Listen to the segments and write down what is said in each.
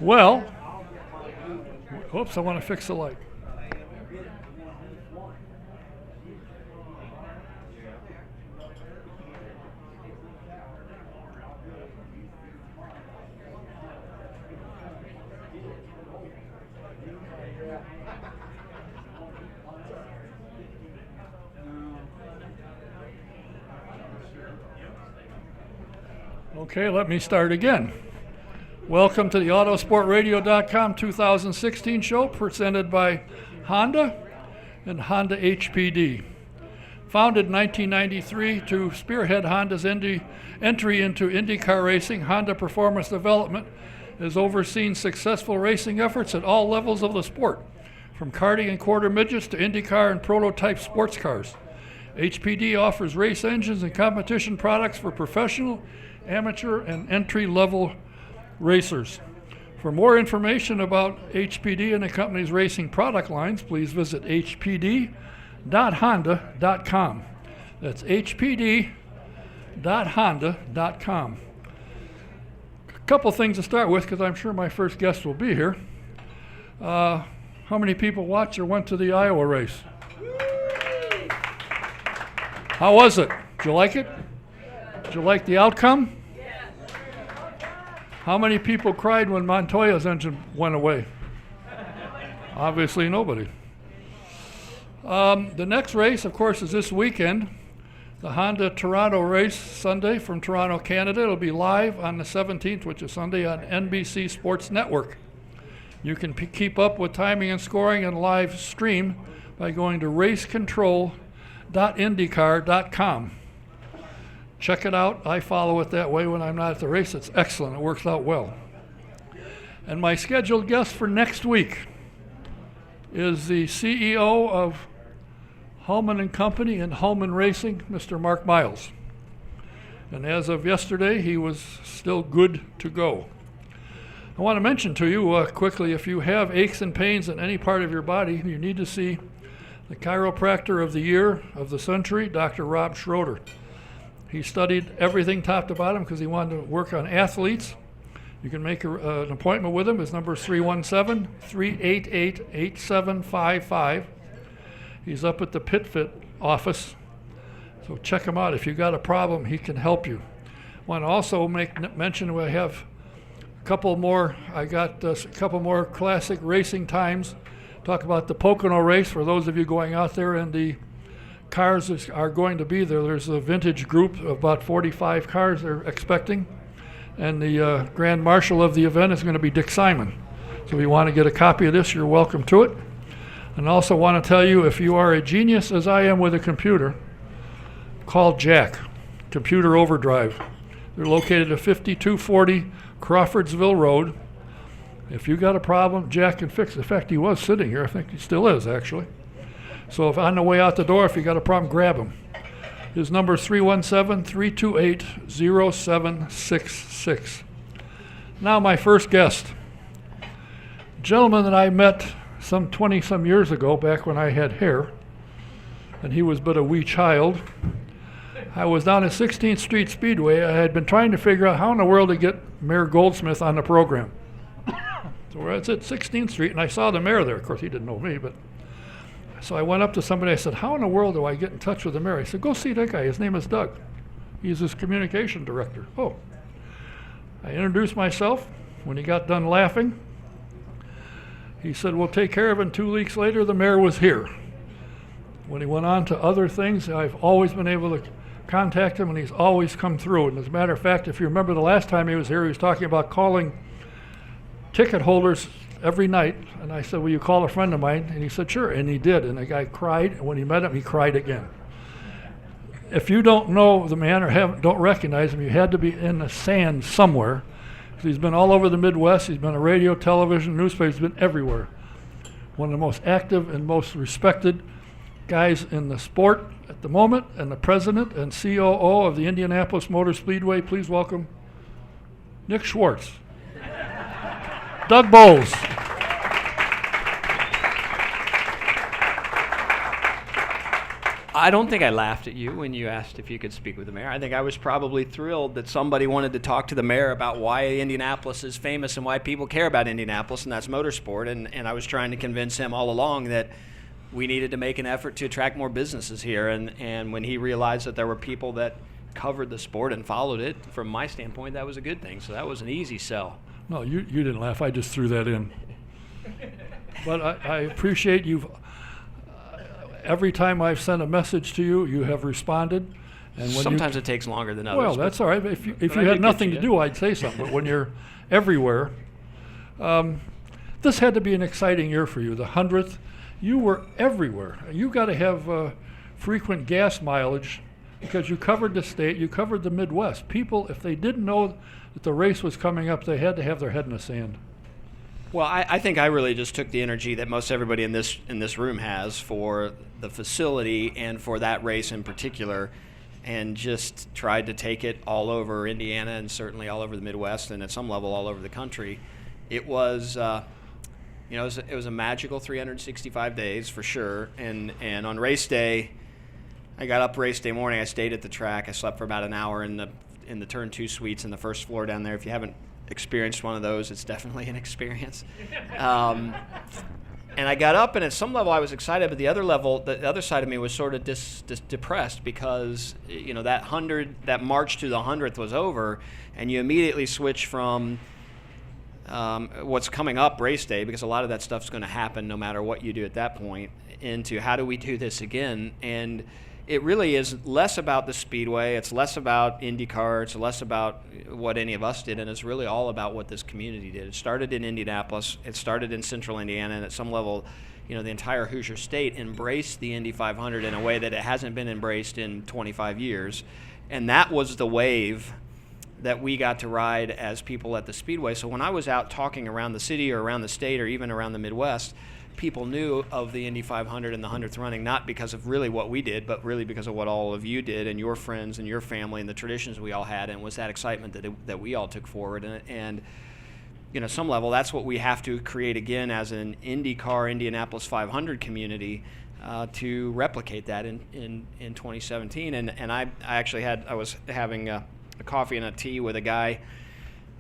Well, oops, I want to fix the light. Okay, let me start again. Welcome to the Autosportradio.com 2016 show presented by Honda and Honda HPD. Founded in 1993 to spearhead Honda's entry into IndyCar racing, Honda Performance Development has overseen successful racing efforts at all levels of the sport, from karting and quarter midgets to IndyCar and prototype sports cars. HPD offers race engines and competition products for professional, amateur, and entry-level racers. For more information about HPD and the company's racing product lines, please visit hpd.honda.com. That's hpd.honda.com. A couple things to start with, because I'm sure my first guest will be here. How many people watched or went to the Iowa race? How was it? Did you like it? Did you like the outcome? How many people cried when Montoya's engine went away? Obviously nobody. The next race, of course, is this weekend. The Honda Toronto race, Sunday from Toronto, Canada. It'll be live on the 17th, which is Sunday, on NBC Sports Network. You can keep up with timing and scoring and live stream by going to racecontrol.indycar.com. Check it out. I follow it that way when I'm not at the race. It's excellent. It works out well. And my scheduled guest for next week is the CEO of Hulman & Company and Hulman Racing, Mr. Mark Miles. And as of yesterday, he was still good to go. I want to mention to you quickly, if you have aches and pains in any part of your body, you need to see the chiropractor of the year, of the century, Dr. Rob Schroeder. He studied everything top to bottom because he wanted to work on athletes. You can make an appointment with him. His number is 317-388-8755. He's up at the PitFit office, so check him out. If you got a problem, he can help you. I want to also make mention we have a couple more. I got a couple more classic racing times. Talk about the Pocono race for those of you going out there, and the cars are going to be there. There's a vintage group of about 45 cars they're expecting, and the Grand Marshal of the event is going to be Dick Simon. So if you want to get a copy of this, you're welcome to it. And also want to tell you, if you are a genius as I am with a computer, call Jack, Computer Overdrive. They're located at 5240 Crawfordsville Road. If you got a problem, Jack can fix it. In fact, he was sitting here. I think he still is, actually. So if on the way out the door, if you got a problem, grab him. His number is 317-328-0766. Now my first guest. A gentleman that I met some 20-some years ago, back when I had hair, and he was but a wee child. I was down at 16th Street Speedway. I had been trying to figure out how in the world to get Mayor Goldsmith on the program. So we're at 16th Street, and I saw the mayor there. Of course, he didn't know me, but... So I went up to somebody, I said, how in the world do I get in touch with the mayor? He said, go see that guy, his name is Doug. He's his communication director. Oh. I introduced myself. When he got done laughing, he said, we'll take care of it. And 2 weeks later, the mayor was here. When he went on to other things, I've always been able to contact him, and he's always come through. And as a matter of fact, if you remember the last time he was here, he was talking about calling ticket holders every night, and I said, will you call a friend of mine? And he said, sure, and he did, and the guy cried, and when he met him, he cried again. If you don't know the man or don't recognize him, you had to be in the sand somewhere. He's been all over the Midwest. He's been on radio, television, newspaper. He's been everywhere. One of the most active and most respected guys in the sport at the moment, and the president and COO of the Indianapolis Motor Speedway. Please welcome Nick Schwartz. Doug Bowles. I don't think I laughed at you when you asked if you could speak with the mayor. I think I was probably thrilled that somebody wanted to talk to the mayor about why Indianapolis is famous and why people care about Indianapolis, and that's motorsport. And I was trying to convince him all along that we needed to make an effort to attract more businesses here. And when he realized that there were people that covered the sport and followed it, from my standpoint, that was a good thing. So that was an easy sell. No, you didn't laugh. I just threw that in. But I appreciate you've. Every time I've sent a message to you, you have responded. And when sometimes it takes longer than others. Well, that's all right. If you had nothing to do, I'd say something. But when you're everywhere, this had to be an exciting year for you. The 100th, you were everywhere. You got to have frequent gas mileage because you covered the state, you covered the Midwest. People, if they didn't know that the race was coming up, they had to have their head in the sand. Well, I think I really just took the energy that most everybody in this room has for the facility and for that race in particular, and just tried to take it all over Indiana and certainly all over the Midwest and at some level all over the country. It was, it was a magical 365 days for sure. And on race day, I got up race day morning. I stayed at the track. I slept for about an hour in the turn 2 suites in the first floor down there. If you haven't experienced one of those, it's definitely an experience. And I got up, and at some level I was excited, but the other side of me was sort of depressed because that march to the 100th was over, and you immediately switch from what's coming up race day, because a lot of that stuff's going to happen no matter what you do at that point, into how do we do this again. And it really is less about the Speedway, it's less about IndyCar, it's less about what any of us did, and it's really all about what this community did. It started in Indianapolis, it started in central Indiana, and at some level, the entire Hoosier state embraced the Indy 500 in a way that it hasn't been embraced in 25 years. And that was the wave that we got to ride as people at the Speedway. So when I was out talking around the city or around the state or even around the Midwest, people knew of the Indy 500 and the 100th running, not because of really what we did, but really because of what all of you did and your friends and your family and the traditions we all had, and was that excitement that we all took forward. And some level, that's what we have to create again as an IndyCar Indianapolis 500 community to replicate that in 2017. And I was having a coffee and a tea with a guy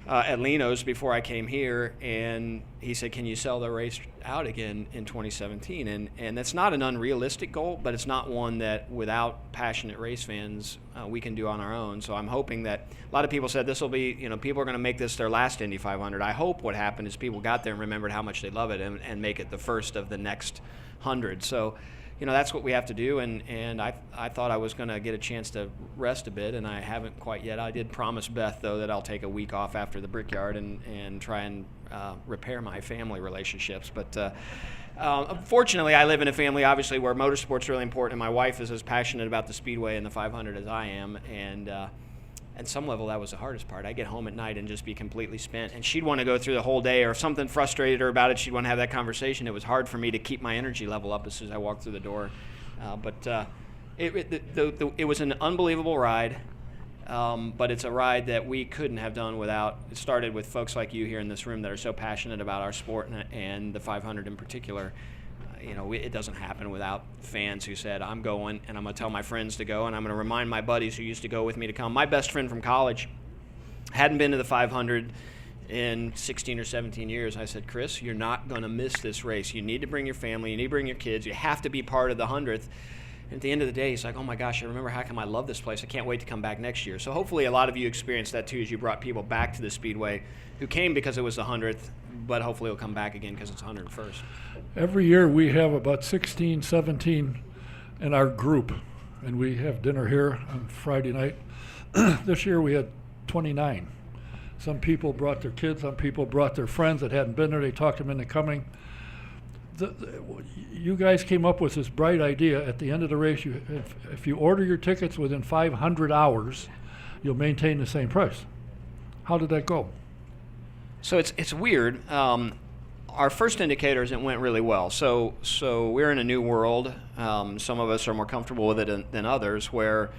at Lino's before I came here, and he said, can you sell the race out again in 2017? And that's not an unrealistic goal, but it's not one that without passionate race fans we can do on our own. So I'm hoping that a lot of people said this will be, people are going to make this their last Indy 500. I hope what happened is people got there and remembered how much they love it and make it the first of the next 100. So that's what we have to do, and I thought I was going to get a chance to rest a bit, and I haven't quite yet. I did promise Beth, though, that I'll take a week off after the Brickyard and try and repair my family relationships. But fortunately, I live in a family, obviously, where motorsport's really important, and my wife is as passionate about the Speedway and the 500 as I am, and at some level, that was the hardest part. I'd get home at night and just be completely spent. And she'd want to go through the whole day, or if something frustrated her about it, she'd want to have that conversation. It was hard for me to keep my energy level up as soon as I walked through the door. But it was an unbelievable ride. But it's a ride that we couldn't have done without. It started with folks like you here in this room that are so passionate about our sport and the 500 in particular. It doesn't happen without fans who said, I'm going, and I'm going to tell my friends to go, and I'm going to remind my buddies who used to go with me to come. My best friend from college hadn't been to the 500 in 16 or 17 years. I said, Chris, you're not going to miss this race. You need to bring your family. You need to bring your kids. You have to be part of the 100th. And at the end of the day, he's like, oh, my gosh, I remember how come I love this place. I can't wait to come back next year. So hopefully a lot of you experienced that, too, as you brought people back to the Speedway who came because it was the 100th, but hopefully will come back again because it's 101st. Every year we have about 16, 17 in our group, and we have dinner here on Friday night. This year we had 29. Some people brought their kids, some people brought their friends that hadn't been there. They talked them into coming. You guys came up with this bright idea. At the end of the race, if you order your tickets within 500 hours, you'll maintain the same price. How did that go? So it's weird. Our first indicators, it went really well. So we're in a new world. Some of us are more comfortable with it than others, where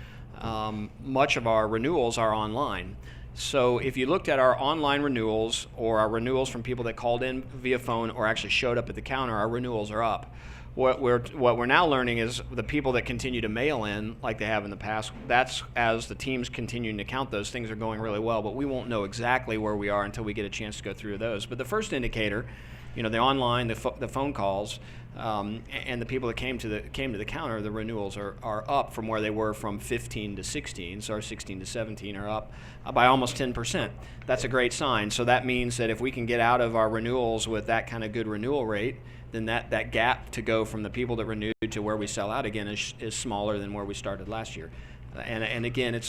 much of our renewals are online. So if you looked at our online renewals or our renewals from people that called in via phone or actually showed up at the counter, our renewals are up. What we're now learning is the people that continue to mail in like they have in the past. That's as the teams continuing to count those things are going really well, but we won't know exactly where we are until we get a chance to go through those. But the first indicator, the online, the phone calls, and the people that came to the counter, the renewals are up from where they were from 15 to 16, so our 16 to 17 are up by almost 10%. That's a great sign. So that means that if we can get out of our renewals with that kind of good renewal rate, then that gap to go from the people that renewed to where we sell out again is smaller than where we started last year. And again,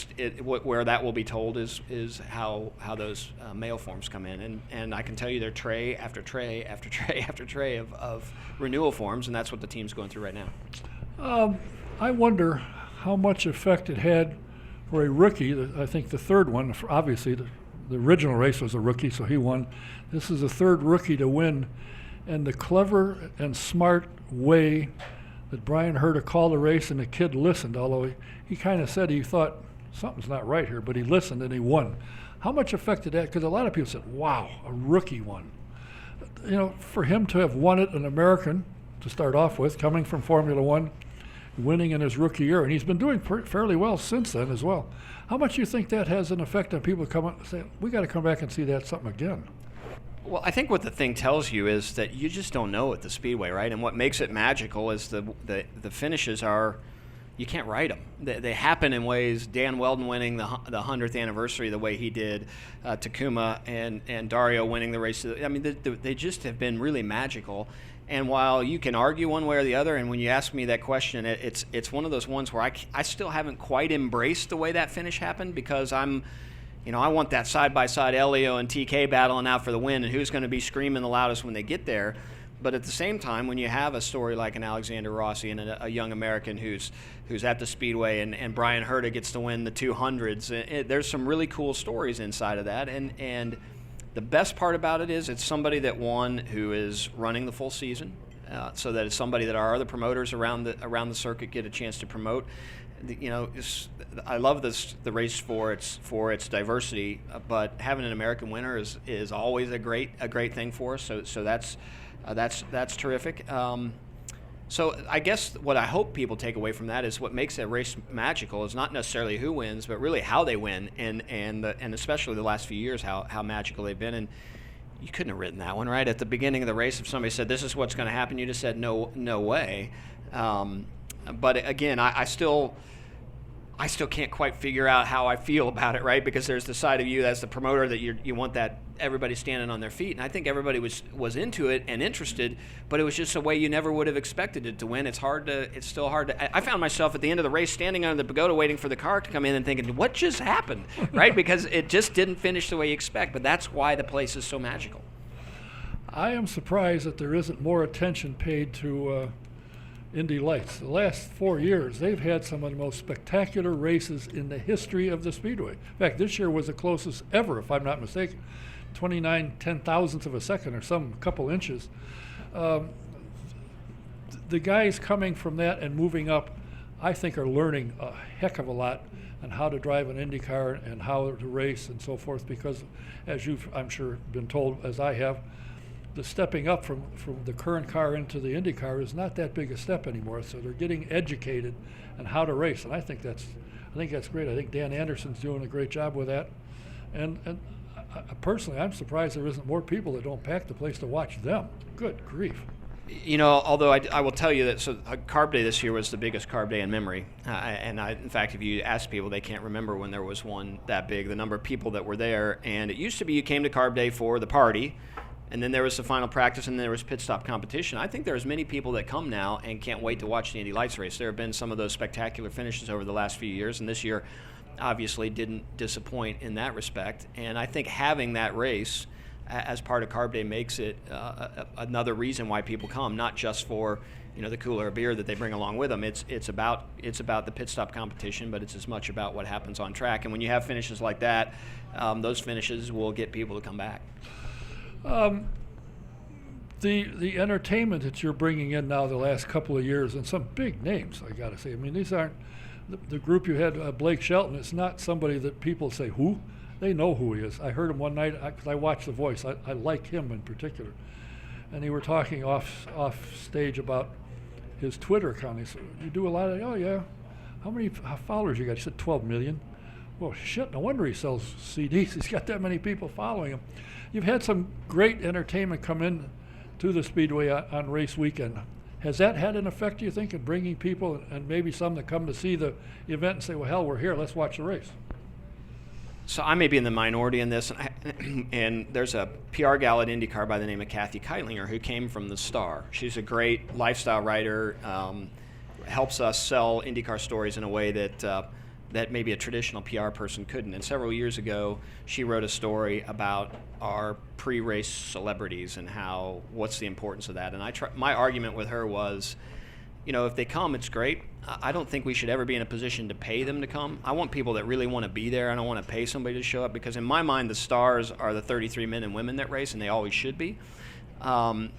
where that will be told is how those mail forms come in. And I can tell you they're tray after tray after tray after tray of renewal forms, and that's what the team's going through right now. I wonder how much effect it had for a rookie. I think the third one, obviously the original race was a rookie, so he won. This is the third rookie to win. And the clever and smart way that Brian Herta called the race, and the kid listened, although he kind of said he thought something's not right here, but he listened and he won. How much effect did that? Because a lot of people said, wow, a rookie won. For him to have won it, an American to start off with, coming from Formula One, winning in his rookie year, and he's been doing fairly well since then as well. How much do you think that has an effect on people coming and saying, we got to come back and see that something again? Well, I think what the thing tells you is that you just don't know at the Speedway, right? And what makes it magical is the finishes are, you can't write them. They happen in ways. Dan Weldon winning the 100th anniversary the way he did, Takuma and Dario winning the race. I mean, they just have been really magical. And while you can argue one way or the other, and when you ask me that question, it's one of those ones where I still haven't quite embraced the way that finish happened, because I want that side-by-side Elio and TK battling out for the win and who's going to be screaming the loudest when they get there. But at the same time, when you have a story like an Alexander Rossi and a young American who's at the Speedway and Brian Herta gets to win the 200s, there's some really cool stories inside of that. And the best part about it is it's somebody that won who is running the full season, so that it's somebody that our other promoters around the circuit get a chance to promote. I love the race for its diversity, but having an American winner is always a great thing for us. So that's terrific. So I guess what I hope people take away from that is what makes that race magical is not necessarily who wins, but really how they win, and especially the last few years how magical they've been. And you couldn't have written that one, right? At the beginning of the race, if somebody said this is what's going to happen, you just said no way. But again, I still can't quite figure out how I feel about it, right? Because there's the side of you as the promoter that you want that everybody standing on their feet, and I think everybody was into it and interested, but it was just a way you never would have expected it to win. It's still hard to. I found myself at the end of the race standing under the pagoda waiting for the car to come in and thinking, what just happened, right? Because it just didn't finish the way you expect. But that's why the place is so magical. I am surprised that there isn't more attention paid to Indy Lights. The last 4 years, they've had some of the most spectacular races in the history of the Speedway. In fact, this year was the closest ever, if I'm not mistaken. 29 ten-thousandths of a second or some couple inches. The guys coming from that and moving up, I think, are learning a heck of a lot on how to drive an Indy car and how to race and so forth, because as you've, I'm sure, been told, as I have, the stepping up from the current car into the Indy car is not that big a step anymore. So they're getting educated on how to race, and I think that's great. I think Dan Anderson's doing a great job with that, and personally, I'm surprised there isn't more people that don't pack the place to watch them. Good grief. Although I will tell you that Carb Day this year was the biggest Carb Day in memory. In fact, if you ask people, they can't remember when there was one that big, the number of people that were there. And it used to be you came to Carb Day for the party, and then there was the final practice, and then there was pit stop competition. I think there's many people that come now and can't wait to watch the Indy Lights race. There have been some of those spectacular finishes over the last few years, and this year obviously didn't disappoint in that respect. And I think having that race as part of Carb Day makes it another reason why people come, not just for the cooler beer that they bring along with them. It's about the pit stop competition, but it's as much about what happens on track. And when you have finishes like that, those finishes will get people to come back. The entertainment that you're bringing in now the last couple of years, and some big names, I got to say. I mean, these aren't the group you had, Blake Shelton. It's not somebody that people say, who? They know who he is. I heard him one night because I watched The Voice. I like him in particular. And they were talking off stage about his Twitter account. He said, "You do a lot of." "Oh yeah." "How many followers you got?" He said, 12 million. Well, shit, no wonder he sells CDs. He's got that many people following him. You've had some great entertainment come in to the Speedway on race weekend. Has that had an effect, do you think, in bringing people, and maybe some that come to see the event and say, well, hell, we're here, let's watch the race? So I may be in the minority in this, and there's a PR gal at IndyCar by the name of Kathy Keitlinger who came from the Star. She's a great lifestyle writer, helps us sell IndyCar stories in a way that maybe a traditional PR person couldn't. And several years ago, she wrote a story about our pre-race celebrities and what's the importance of that. And my argument with her was, if they come, it's great. I don't think we should ever be in a position to pay them to come. I want people that really want to be there. I don't want to pay somebody to show up, because in my mind, the stars are the 33 men and women that race, and they always should be. That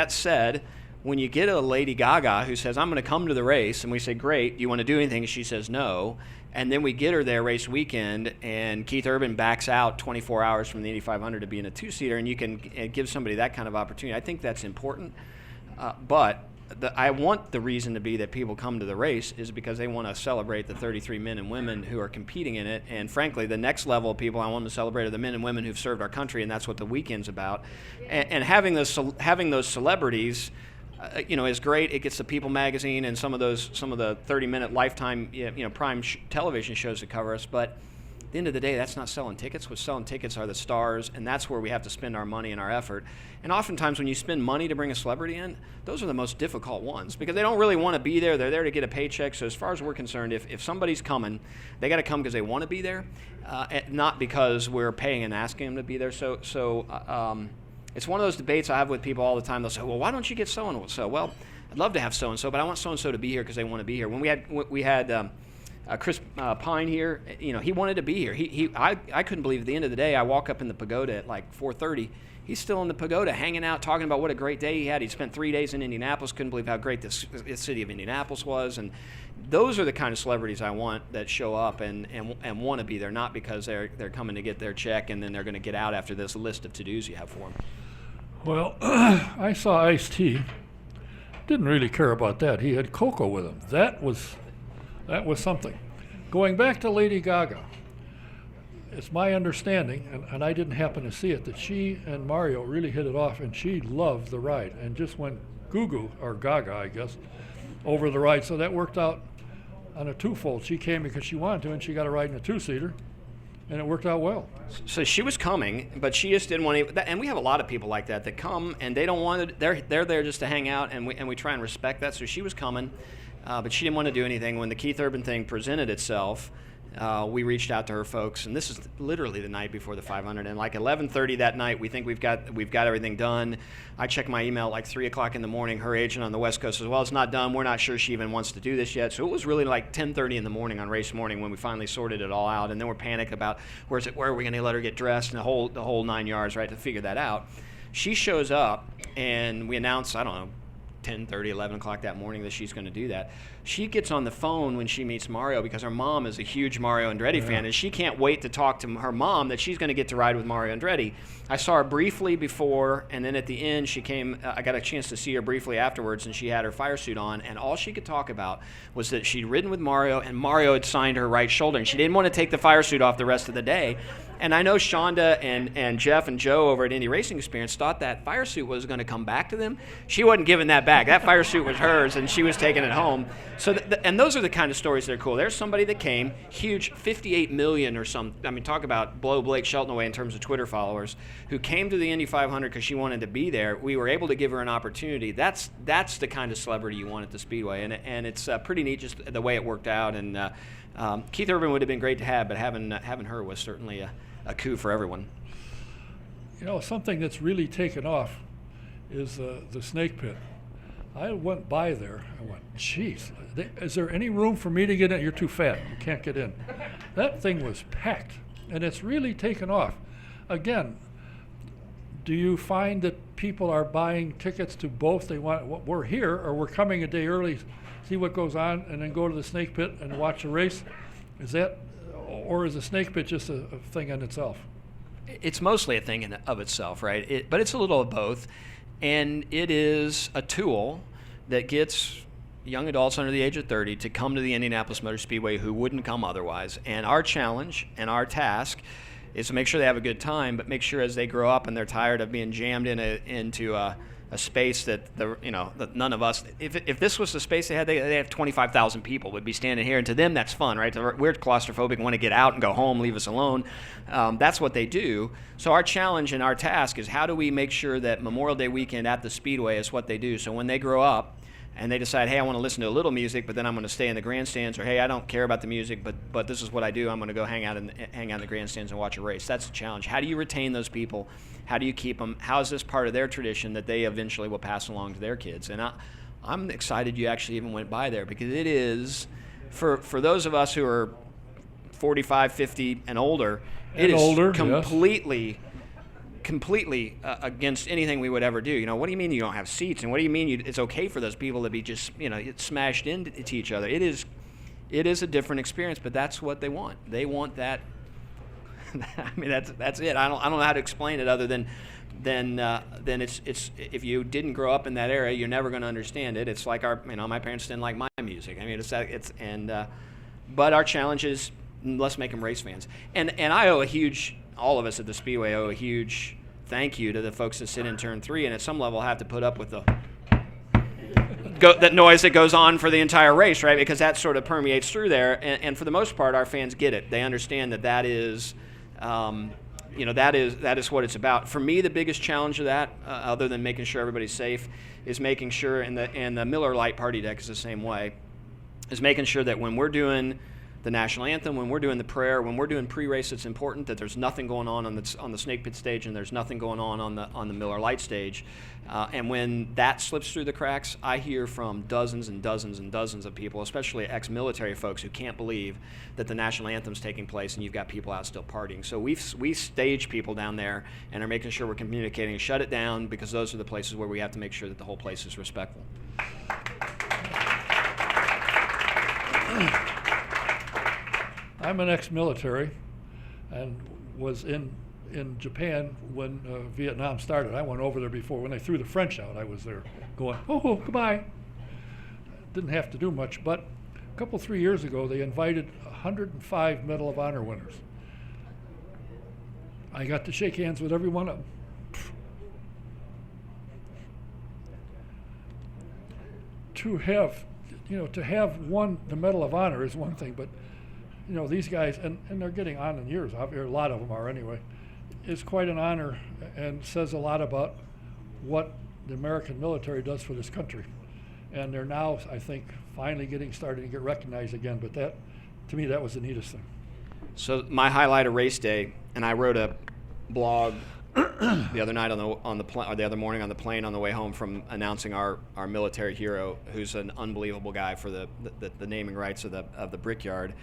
said, when you get a Lady Gaga who says, I'm going to come to the race, and we say, great, do you want to do anything? And she says no. And then we get her there race weekend, and Keith Urban backs out 24 hours from the Indy 500 to be in a two-seater, and you can give somebody that kind of opportunity. I think that's important. But I want the reason to be that people come to the race is because they want to celebrate the 33 men and women who are competing in it. And frankly, the next level of people I want to celebrate are the men and women who've served our country, and that's what the weekend's about. And having those celebrities, is great. It gets the People magazine and some of the 30-minute Lifetime, prime television shows that cover us. But at the end of the day, that's not selling tickets. What's selling tickets are the stars, and that's where we have to spend our money and our effort. And oftentimes when you spend money to bring a celebrity in, those are the most difficult ones, because they don't really want to be there. They're there to get a paycheck. So as far as we're concerned, if somebody's coming, they got to come because they want to be there, not because we're paying and asking them to be there. So it's one of those debates I have with people all the time. They'll say, well, why don't you get so-and-so? Well, I'd love to have so-and-so, but I want so-and-so to be here because they want to be here. When we had Chris Pine here, he wanted to be here. I couldn't believe at the end of the day, I walk up in the pagoda at like 4:30. He's still in the pagoda hanging out, talking about what a great day he had. He spent 3 days in Indianapolis, couldn't believe how great this city of Indianapolis was. And those are the kind of celebrities I want that show up and want to be there, not because they're coming to get their check and then they're going to get out after this list of to-dos you have for them. Well, I saw Ice-T. Didn't really care about that. He had Coco with him. That was something. Going back to Lady Gaga, it's my understanding, and I didn't happen to see it, that she and Mario really hit it off, and she loved the ride and just went goo-goo, or gaga, I guess, over the ride. So that worked out on a twofold. She came because she wanted to, and she got a ride in a two-seater, and it worked out well. So she was coming, but she just didn't want to. And we have a lot of people like that come and they don't want to. They're there just to hang out, and we try and respect that. So she was coming, but she didn't want to do anything. When the Keith Urban thing presented itself, we reached out to her folks, and this is literally the night before the 500. And like 11:30 that night, we think we've got everything done. I check my email at like 3 o'clock in the morning. Her agent on the West Coast says, well, it's not done. We're not sure she even wants to do this yet. So it was really like 10:30 in the morning on race morning when we finally sorted it all out. And then we're panicked about where are we going to let her get dressed, and the whole 9 yards, right, to figure that out. She shows up, and we announce, I don't know, 10:30, 11 o'clock that morning that she's going to do that. She gets on the phone when she meets Mario because her mom is a huge Mario Andretti fan, and she can't wait to talk to her mom that she's going to get to ride with Mario Andretti. I saw her briefly before, and then at the end she came. I got a chance to see her briefly afterwards, and she had her fire suit on, and all she could talk about was that she'd ridden with Mario, and Mario had signed her right shoulder, and she didn't want to take the fire suit off the rest of the day. And I know Shonda and Jeff and Joe over at Indy Racing Experience thought that fire suit was going to come back to them. She wasn't giving that back. That fire suit was hers, and she was taking it home. So, and those are the kind of stories that are cool. There's somebody that came, huge, 58 million or something. I mean, talk about blow Blake Shelton away in terms of Twitter followers, who came to the Indy 500 because she wanted to be there. We were able to give her an opportunity. That's the kind of celebrity you want at the Speedway, and it's pretty neat just the way it worked out. And Keith Urban would have been great to have, but having her was certainly a coup for everyone. Something that's really taken off is the snake pit. I went by there. I went, geez, is there any room for me to get in? You're too fat. You can't get in. That thing was packed, and it's really taken off. Again, do you find that people are buying tickets to both? They want, we're here, or we're coming a day early, see what goes on, and then go to the snake pit and watch the race? Is that, or is the snake pit just a thing in itself? It's mostly a thing in of itself, right? But it's a little of both, and it is a tool that gets young adults under the age of 30 to come to the Indianapolis Motor Speedway who wouldn't come otherwise. And our challenge and our task is to make sure they have a good time, but make sure as they grow up and they're tired of being jammed into a space that that none of us. If this was the space they had, they have 25,000 people would be standing here, and to them that's fun, right? We're claustrophobic, want to get out and go home, leave us alone. That's what they do. So our challenge and our task is how do we make sure that Memorial Day weekend at the Speedway is what they do. So when they grow up and they decide, hey, I want to listen to a little music, but then I'm going to stay in the grandstands, or hey, I don't care about the music, but this is what I do. I'm going to go hang out in the grandstands and watch a race. That's the challenge. How do you retain those people? How do you keep them? How is this part of their tradition that they eventually will pass along to their kids? And I'm excited you actually even went by there, because it is, for those of us who are 45, 50, and older, it is completely against anything we would ever do. What do you mean you don't have seats, and what do you mean it's okay for those people to be just smashed into each other? It is a different experience, but that's what they want. They want that. I mean, that's it. I don't know how to explain it other than it's if you didn't grow up in that era, you're never going to understand it. It's like my parents didn't like my music. I mean, but our challenge is, let's make them race fans. And I owe all of us at the Speedway owe a huge thank you to the folks that sit in turn 3, and at some level have to put up with that noise that goes on for the entire race, right? Because that sort of permeates through there, and for the most part, our fans get it. They understand that is, that is what it's about. For me, the biggest challenge of that, other than making sure everybody's safe, is making sure, and the Miller Lite Party Deck is the same way, is making sure that when we're doing the national anthem, when we're doing the prayer, when we're doing pre-race, it's important that there's nothing going on the snake pit stage, and there's nothing going on the Miller Lite stage. And when that slips through the cracks, I hear from dozens and dozens and dozens of people, especially ex-military folks, who can't believe that the national anthem's taking place and you've got people out still partying. So we stage people down there and are making sure we're communicating to shut it down, because those are the places where we have to make sure that the whole place is respectful. I'm an ex-military and was in Japan when Vietnam started. I went over there before. When they threw the French out, I was there going, oh, goodbye. Didn't have to do much, but a couple, 3 years ago, they invited 105 Medal of Honor winners. I got to shake hands with every one of them. To have won the Medal of Honor is one thing, but these guys, and they're getting on in years, a lot of them are anyway, is quite an honor and says a lot about what the American military does for this country. And they're now, I think, finally starting to get recognized again, but that, to me, that was the neatest thing. So my highlight of race day, and I wrote a blog the other night the other morning on the plane on the way home from announcing our military hero, who's an unbelievable guy for the naming rights of the Brickyard.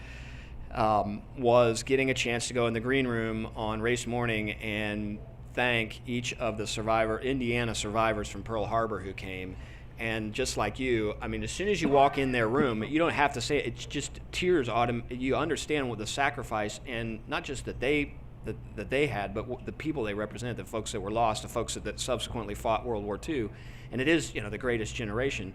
Was getting a chance to go in the green room on race morning and thank each of the Indiana survivors from Pearl Harbor who came. And just like you, I mean, as soon as you walk in their room, you don't have to say it, it's just tears. You understand what the sacrifice, and not just that they had, but the people they represented, the folks that were lost, the folks that subsequently fought World War II. And it is, the greatest generation.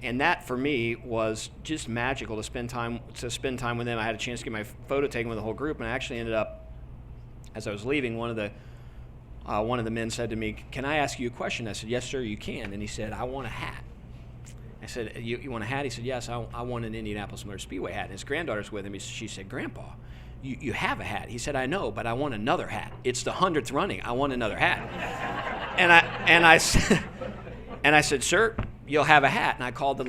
And that for me was just magical to spend time with them. I had a chance to get my photo taken with the whole group, and I actually ended up, as I was leaving, one of the men said to me, "Can I ask you a question?" I said, "Yes, sir, you can." And he said, "I want a hat." I said, "You want a hat?" He said, "Yes, I want an Indianapolis Motor Speedway hat." And his granddaughter's with him. She said, "Grandpa, you have a hat." He said, "I know, but I want another hat. It's the 100th running. I want another hat." And I said, "Sir, you'll have a hat." And I called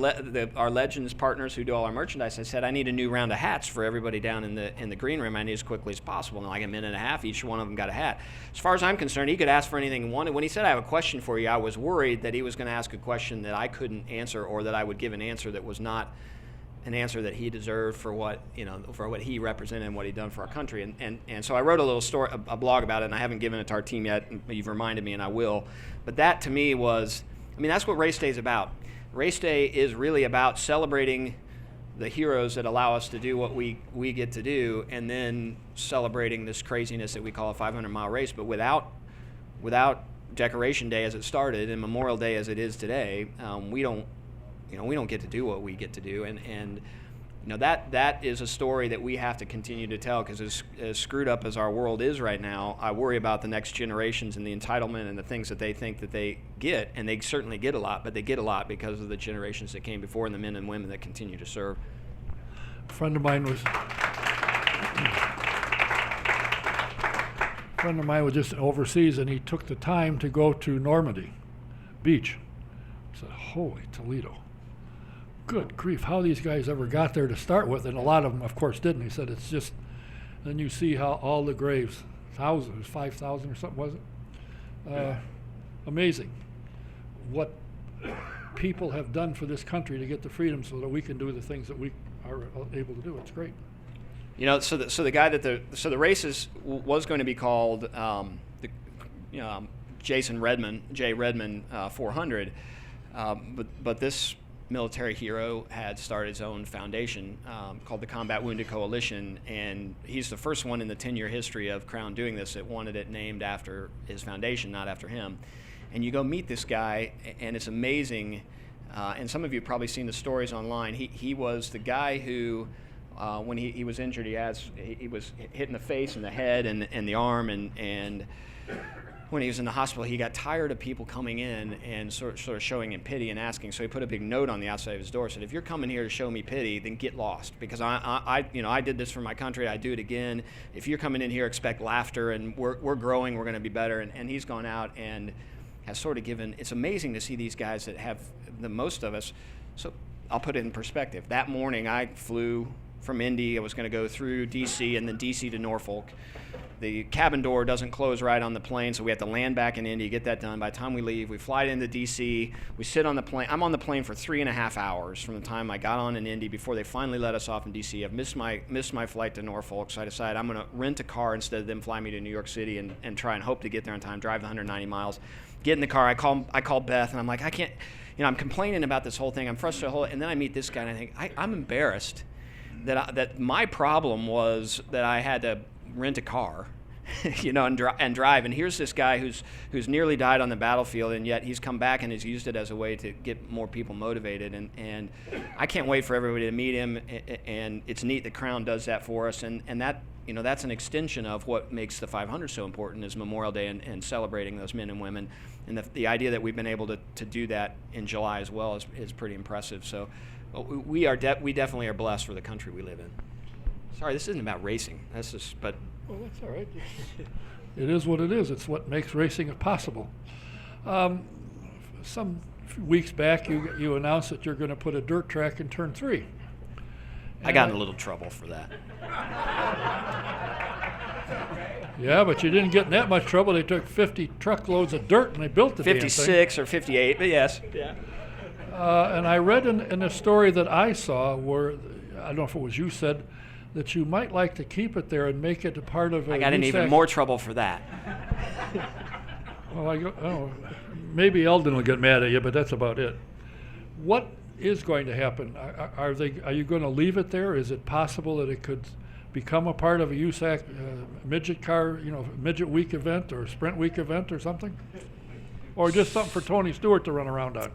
our Legends partners who do all our merchandise. I said, "I need a new round of hats for everybody down in the green room. I need as quickly as possible." And like a minute and a half, each one of them got a hat. As far as I'm concerned, he could ask for anything he wanted. When he said, "I have a question for you," I was worried that he was going to ask a question that I couldn't answer, or that I would give an answer that was not an answer that he deserved for what he represented and what he'd done for our country. And so I wrote a little story, a blog about it, and I haven't given it to our team yet. You've reminded me, and I will. But that to me was, that's what race day is about. Race day is really about celebrating the heroes that allow us to do what we get to do, and then celebrating this craziness that we call a 500-mile race. But without Decoration Day as it started and Memorial Day as it is today, we don't we don't get to do what we get to do, and that is a story that we have to continue to tell, because as screwed up as our world is right now, I worry about the next generations and the entitlement and the things that they think that they get, and they certainly get a lot, but they get a lot because of the generations that came before and the men and women that continue to serve. A friend of mine was just overseas, and he took the time to go to Normandy Beach. I said, holy Toledo. Good grief, how these guys ever got there to start with, and a lot of them, of course, didn't. He said it's just, then you see how all the graves, thousands, 5,000 or something, was it? Amazing what people have done for this country to get the freedom so that we can do the things that we are able to do. It's great. So the guy the races was going to be called J. Redmond 400, but this military hero had started his own foundation called the Combat Wounded Coalition, and he's the first one in the 10-year history of Crown doing this that wanted it named after his foundation, not after him. And you go meet this guy, and it's amazing. And some of you have probably seen the stories online. He was the guy who, when he was injured, he was hit in the face and the head and the arm, and when he was in the hospital, he got tired of people coming in and sort of showing him pity and asking. So he put a big note on the outside of his door, said, "If you're coming here to show me pity, then get lost, because I did this for my country. I do it again. If you're coming in here, expect laughter, and we're growing. We're going to be better." And he's gone out and has sort of given. It's amazing to see these guys that have the most of us. So I'll put it in perspective. That morning, I flew from Indy. I was going to go through D.C. and then D.C. to Norfolk. The cabin door doesn't close right on the plane, so we have to land back in Indy, get that done. By the time we leave, we fly into D.C., we sit on the plane. I'm on the plane for 3.5 hours from the time I got on in Indy before they finally let us off in D.C. I've missed my flight to Norfolk, so I decided I'm going to rent a car instead of them fly me to New York City and try and hope to get there on time, drive 190 miles, get in the car. I call Beth, and I'm like, I can't, I'm complaining about this whole thing. I'm frustrated, and then I meet this guy, and I think, I'm embarrassed that my problem was that I had to rent a car, and drive. And here's this guy who's nearly died on the battlefield, and yet he's come back and has used it as a way to get more people motivated. And I can't wait for everybody to meet him. And it's neat that Crown does that for us. And that that's an extension of what makes the 500 so important, is Memorial Day and celebrating those men and women. And the idea that we've been able to do that in July as well is pretty impressive. So we definitely are blessed for the country we live in. Sorry, this isn't about racing. Well, that's all right. It is what it is. It's what makes racing possible. Some weeks back, you announced that you're going to put a dirt track in Turn 3. I got in a little trouble for that. Yeah, but you didn't get in that much trouble. They took 50 truckloads of dirt and they built the damn thing. 56 or 58, but yes. Yeah. And I read in a story that I saw where, I don't know if it was you said, that you might like to keep it there and make it a part of a I got in even more trouble for that. Well, maybe Eldon will get mad at you, but that's about it. What is going to happen? Are you going to leave it there? Is it possible that it could become a part of a USAC midget car, midget week event or sprint week event or something? Or just something for Tony Stewart to run around on?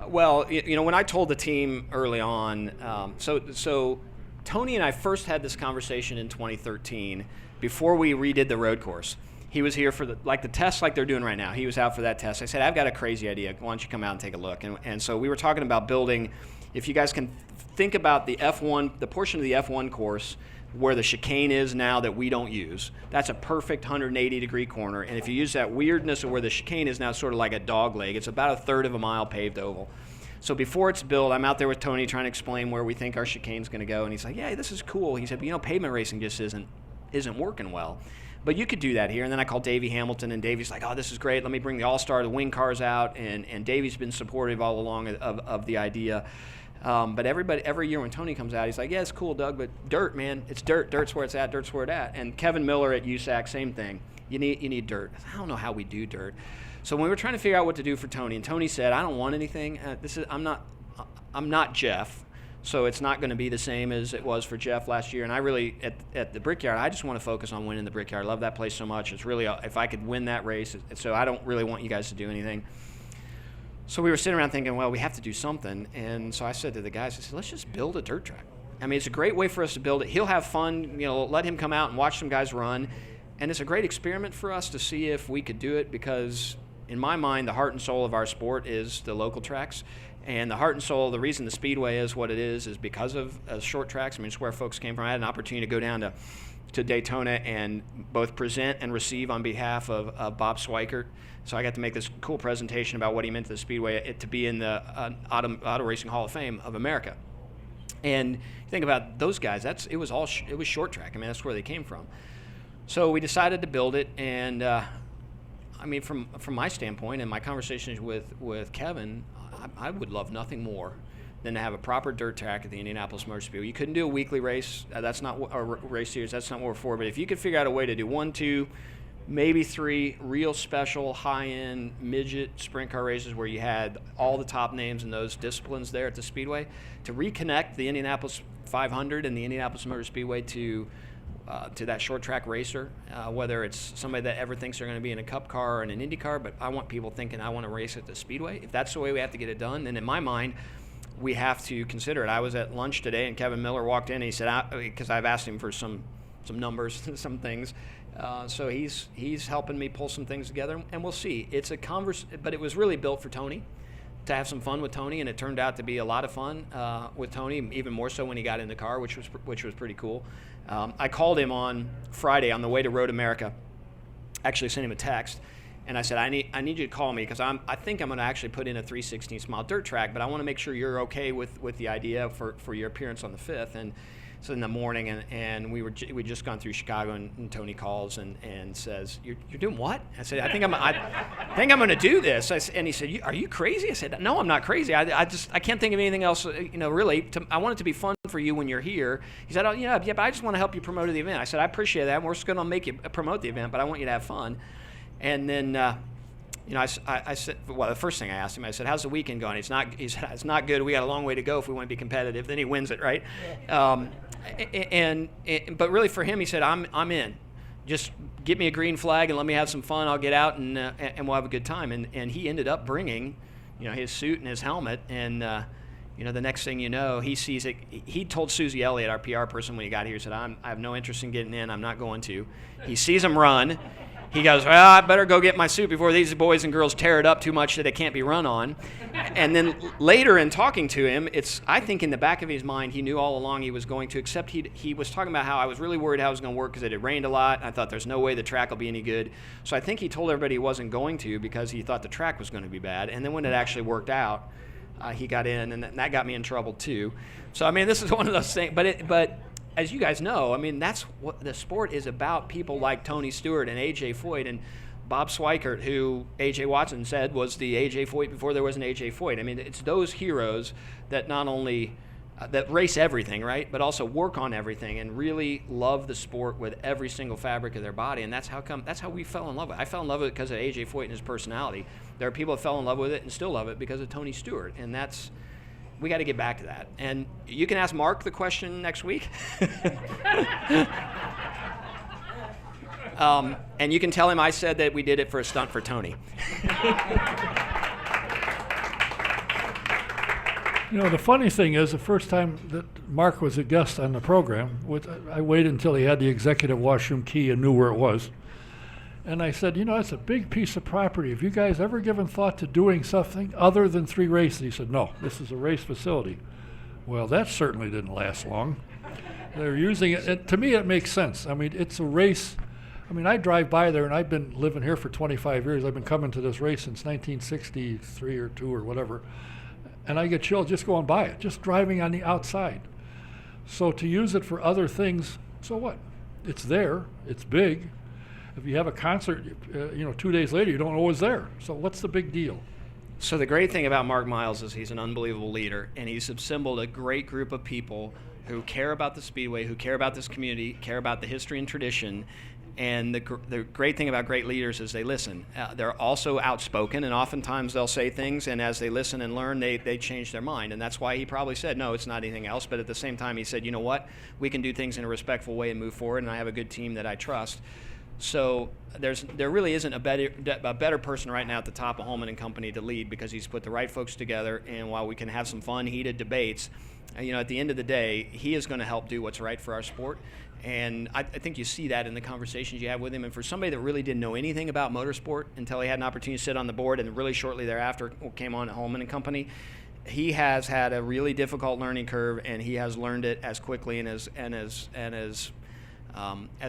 Well, when I told the team early on, so Tony and I first had this conversation in 2013 before we redid the road course. He was here for the test like they're doing right now. He was out for that test. I said, I've got a crazy idea. Why don't you come out and take a look? And so we were talking about building, if you guys can think about the F1, the portion of the F1 course where the chicane is now that we don't use, that's a perfect 180-degree corner. And if you use that weirdness of where the chicane is now, sort of like a dog leg, it's about a third of a mile paved oval. So before it's built, I'm out there with Tony trying to explain where we think our chicane's going to go, and he's like, "Yeah, this is cool." He said, "But pavement racing just isn't working well. But you could do that here." And then I called Davey Hamilton, and Davey's like, "Oh, this is great. Let me bring the All-Star, the wing cars out." And Davey's been supportive all along of the idea. But every year when Tony comes out, he's like, "Yeah, it's cool, Doug, but dirt, man. It's dirt. Dirt's where it's at. Dirt's where it's at." And Kevin Miller at USAC, same thing. You need dirt. I don't know how we do dirt. So when we were trying to figure out what to do for Tony, and Tony said, "I don't want anything. I'm not Jeff, so it's not going to be the same as it was for Jeff last year." And I really, at the Brickyard, I just want to focus on winning the Brickyard. I love that place so much. It's really, if I could win that race, so I don't really want you guys to do anything. So we were sitting around thinking, well, we have to do something. And so I said to the guys, I said, let's just build a dirt track. I mean, it's a great way for us to build it. He'll have fun, let him come out and watch some guys run. And it's a great experiment for us to see if we could do it, because in my mind, the heart and soul of our sport is the local tracks. And the heart and soul, the reason the Speedway is what it is because of short tracks. I mean, it's where folks came from. I had an opportunity to go down to Daytona and both present and receive on behalf of Bob Swikert. So I got to make this cool presentation about what he meant to the Speedway, to be in the Auto Racing Hall of Fame of America. And you think about those guys, it was short track. I mean, that's where they came from. So we decided to build it, and I mean, from my standpoint and my conversations with Kevin, I would love nothing more than to have a proper dirt track at the Indianapolis Motor Speedway. You couldn't do a weekly race. That's not a race series. That's not what we're for. But if you could figure out a way to do 1, 2, maybe 3 real special high-end midget sprint car races where you had all the top names in those disciplines there at the Speedway, to reconnect the Indianapolis 500 and the Indianapolis Motor Speedway to that short track racer, whether it's somebody that ever thinks they're going to be in a Cup car or in an Indy car, but I want people thinking I want to race at the Speedway. If that's the way we have to get it done, then in my mind, we have to consider it. I was at lunch today, and Kevin Miller walked in, and he said, because I've asked him for some numbers, some things, so he's helping me pull some things together, and we'll see. It's a but it was really built for Tony, to have some fun with Tony, and it turned out to be a lot of fun with Tony, even more so when he got in the car, which was pretty cool. I called him on Friday on the way to Road America. Actually sent him a text, and I said, I need you to call me, because I think I'm going to actually put in a 3/16 mile dirt track, but I want to make sure you're okay with the idea for your appearance on the 5th. And so in the morning, and we'd just gone through Chicago, and Tony calls and says, "You're doing what?" I said, "I think I'm going to do this." And he said, "Are you crazy?" I said, "No, I'm not crazy. I can't think of anything else. Really, I want it to be fun for you when you're here." He said, "Oh yeah, but I just want to help you promote the event." I said, "I appreciate that. We're just going to make you promote the event, but I want you to have fun." And then, I said, well, the first thing I asked him, I said, "How's the weekend going?" He said, "It's not good. We got a long way to go if we want to be competitive." Then he wins it, right? Yeah. But really for him, he said, I'm in. Just get me a green flag and let me have some fun. I'll get out and we'll have a good time. And he ended up bringing, his suit and his helmet. And the next thing you know, he sees it. He told Susie Elliott, our PR person, when he got here, he said, I have no interest in getting in. I'm not going to. He sees him run. He goes, "Well, I better go get my suit before these boys and girls tear it up too much that it can't be run on." And then later in talking to him, I think in the back of his mind, he knew all along he was going to, except he was talking about how I was really worried how it was going to work because it had rained a lot. I thought there's no way the track will be any good. So I think he told everybody he wasn't going to because he thought the track was going to be bad. And then when it actually worked out, he got in, and that got me in trouble too. So, I mean, this is one of those things. But as you guys know, I mean, that's what the sport is about. People like Tony Stewart and A.J. Foyt and Bob Swikert, who A.J. Watson said was the A.J. Foyt before there was an A.J. Foyt. I mean, it's those heroes that not only that race everything, right, but also work on everything and really love the sport with every single fabric of their body. And that's how we fell in love with it. I fell in love with it because of A.J. Foyt and his personality. There are people that fell in love with it and still love it because of Tony Stewart, and we got to get back to that. And you can ask Mark the question next week. And you can tell him I said that we did it for a stunt for Tony. The funny thing is, the first time that Mark was a guest on the program, I waited until he had the executive washroom key and knew where it was. And I said, it's a big piece of property. Have you guys ever given thought to doing something other than 3 races? He said, no, this is a race facility. Well, that certainly didn't last long. They're using it. To me, it makes sense. I mean, it's a race. I mean, I drive by there, and I've been living here for 25 years. I've been coming to this race since 1963 or 2 or whatever. And I get chilled just going by it, just driving on the outside. So to use it for other things, so what? It's there. It's big. If you have a concert, 2 days later, you don't know what's there. So what's the big deal? So the great thing about Mark Miles is he's an unbelievable leader, and he's assembled a great group of people who care about the Speedway, who care about this community, care about the history and tradition. And the great thing about great leaders is they listen. They're also outspoken, and oftentimes they'll say things, and as they listen and learn, they change their mind. And that's why he probably said, no, it's not anything else. But at the same time, he said, you know what? We can do things in a respectful way and move forward, and I have a good team that I trust. So there really isn't a better person right now at the top of Holman and Company to lead, because he's put the right folks together. And while we can have some fun, heated debates, at the end of the day, he is going to help do what's right for our sport. And I think you see that in the conversations you have with him. And for somebody that really didn't know anything about motorsport until he had an opportunity to sit on the board, and really shortly thereafter came on at Holman and Company, he has had a really difficult learning curve, and he has learned it as quickly and as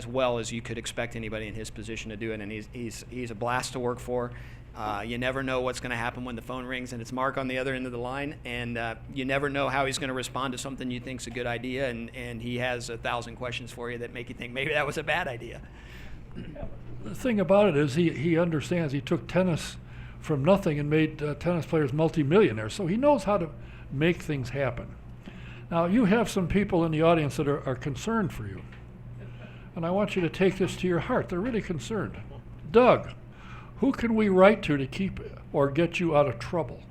well as you could expect anybody in his position to do it. And he's a blast to work for. You never know what's going to happen when the phone rings and it's Mark on the other end of the line, and you never know how he's going to respond to something you think's a good idea, and he has 1,000 questions for you that make you think maybe that was a bad idea. The thing about it is he understands. He took tennis from nothing and made tennis players multimillionaires, so he knows how to make things happen. Now, you have some people in the audience that are concerned for you, and I want you to take this to your heart. They're really concerned. Doug, who can we write to keep or get you out of trouble?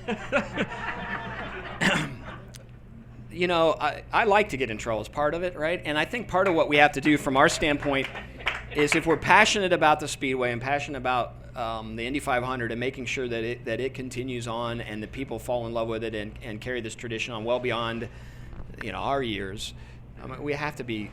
I like to get in trouble as part of it, right? And I think part of what we have to do from our standpoint is, if we're passionate about the Speedway and passionate about the Indy 500 and making sure that it continues on and that people fall in love with it and carry this tradition on well beyond our years, we have to be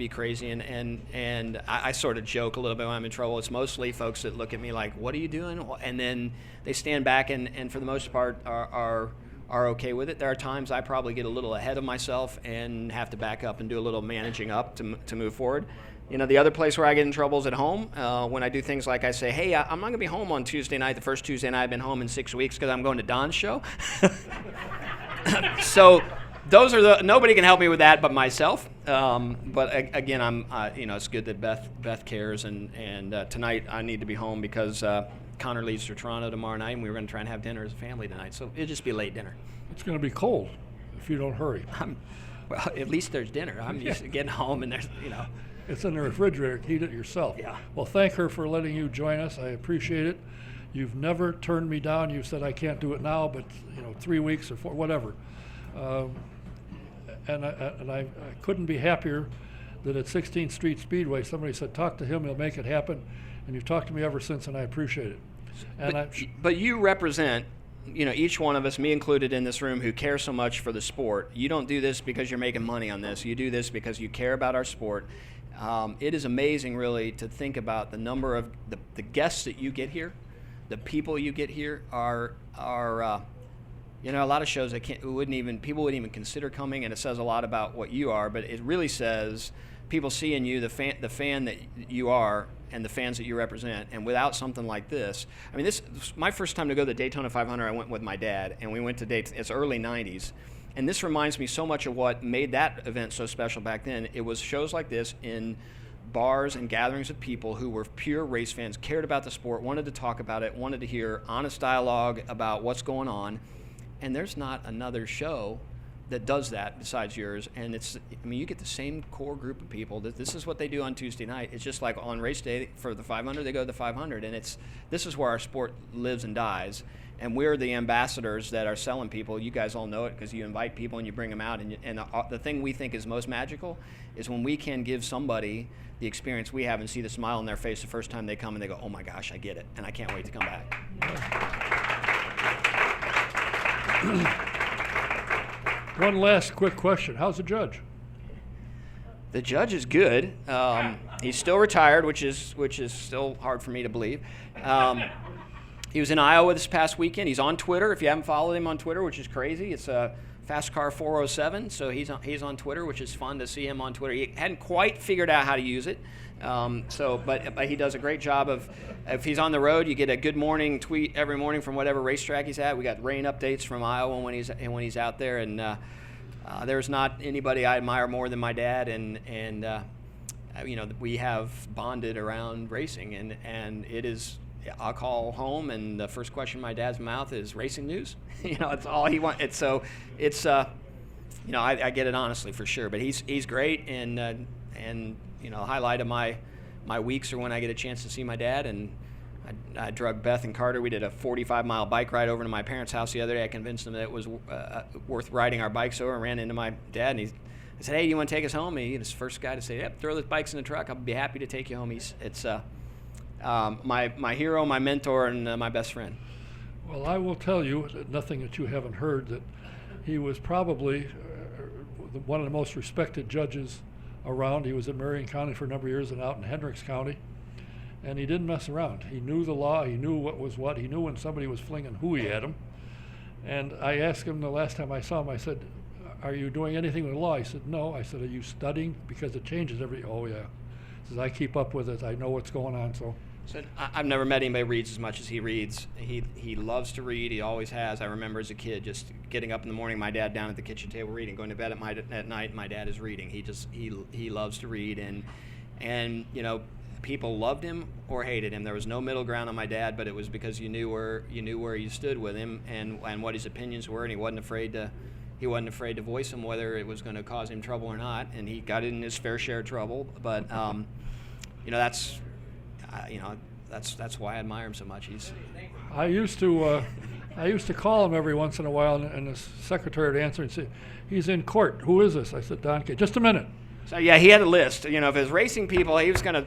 crazy. And I sort of joke a little bit when I'm in trouble. It's mostly folks that look at me like, "What are you doing?" And then they stand back and for the most part are okay with it. There are times I probably get a little ahead of myself and have to back up and do a little managing up to move forward. The other place where I get in trouble is at home, when I do things like I say, "Hey, I'm not going to be home on Tuesday night, the first Tuesday night I've been home in 6 weeks, because I'm going to Don's show." So those are nobody can help me with that but myself. But again, I'm it's good that Beth cares, and tonight I need to be home because Connor leaves for Toronto tomorrow night, and we were going to try and have dinner as a family tonight. So it'll just be a late dinner. It's going to be cold if you don't hurry. Well, at least there's dinner. I'm used to getting home and there's It's in the refrigerator. Heat it yourself. Yeah. Well, thank her for letting you join us. I appreciate it. You've never turned me down. You've said I can't do it now, but 3 weeks or 4, whatever. And I couldn't be happier that at 16th Street Speedway somebody said, "Talk to him, he'll make it happen." And you've talked to me ever since, and I appreciate it. And but you represent, each one of us, me included in this room, who care so much for the sport. You don't do this because you're making money on this. You do this because you care about our sport. It is amazing, really, to think about the number of the guests that you get here, the people you get here are a lot of shows that people wouldn't even consider coming, and it says a lot about what you are. But it really says people see in you the fan that you are and the fans that you represent. And without something like this, this my first time to go to the Daytona 500. I went with my dad, and we went to it's early '90s. And this reminds me so much of what made that event so special back then. It was shows like this in bars and gatherings of people who were pure race fans, cared about the sport, wanted to talk about it, wanted to hear honest dialogue about what's going on. And there's not another show that does that besides yours. And you get the same core group of people. This is what they do on Tuesday night. It's just like on race day for the 500, they go to the 500. And this is where our sport lives and dies. And we're the ambassadors that are selling people. You guys all know it because you invite people and you bring them out. And the thing we think is most magical is when we can give somebody the experience we have and see the smile on their face the first time they come and they go, "Oh my gosh, I get it, and I can't wait to come back." One last quick question. How's the judge? The judge is good. He's still retired, which is still hard for me to believe. He was in Iowa this past weekend. He's on Twitter. If you haven't followed him on Twitter, which is crazy, it's Fast Car 407. So he's on Twitter, which is fun to see him on Twitter. He hadn't quite figured out how to use it. But he does a great job of, if he's on the road, you get a good morning tweet every morning from whatever racetrack he's at. We got rain updates from Iowa when he's out there, and there's not anybody I admire more than my dad, and we have bonded around racing, and it is. I'll call home, and the first question in my dad's mouth is racing news. It's all he wants. I get it honestly for sure, but he's great, and highlight of my weeks are when I get a chance to see my dad. And I drug Beth and Carter. We did a 45-mile bike ride over to my parents' house the other day. I convinced them that it was worth riding our bikes over, and ran into my dad, and I said, hey, you want to take us home? And he was the first guy to say, yep, throw the bikes in the truck. I'll be happy to take you home. It's my hero, my mentor, and my best friend. Well, I will tell you, nothing that you haven't heard, that he was probably one of the most respected judges around. He was in Marion County for a number of years and out in Hendricks County. And he didn't mess around. He knew the law. He knew what was what. He knew when somebody was flinging hooey at him. And I asked him the last time I saw him, I said, are you doing anything with the law? He said, no. I said, are you studying? Because it changes oh, yeah. He says, I keep up with it. I know what's going on. So I've never met anybody who reads as much as he reads. He loves to read. He always has. I remember as a kid just getting up in the morning, my dad down at the kitchen table reading, going to bed at night, my dad is reading. He loves to read. And you know, people loved him or hated him. There was no middle ground on my dad, but it was because you knew where you stood with him and what his opinions were, and he wasn't afraid to voice them, whether it was going to cause him trouble or not. And he got in his fair share of trouble. But you know, that's why I admire him so much. I used to call him every once in a while, and the secretary would answer and say, he's in court. Who is this? I said, Don K. Just a minute. So yeah, he had a list. You know, if it was racing people, he was gonna.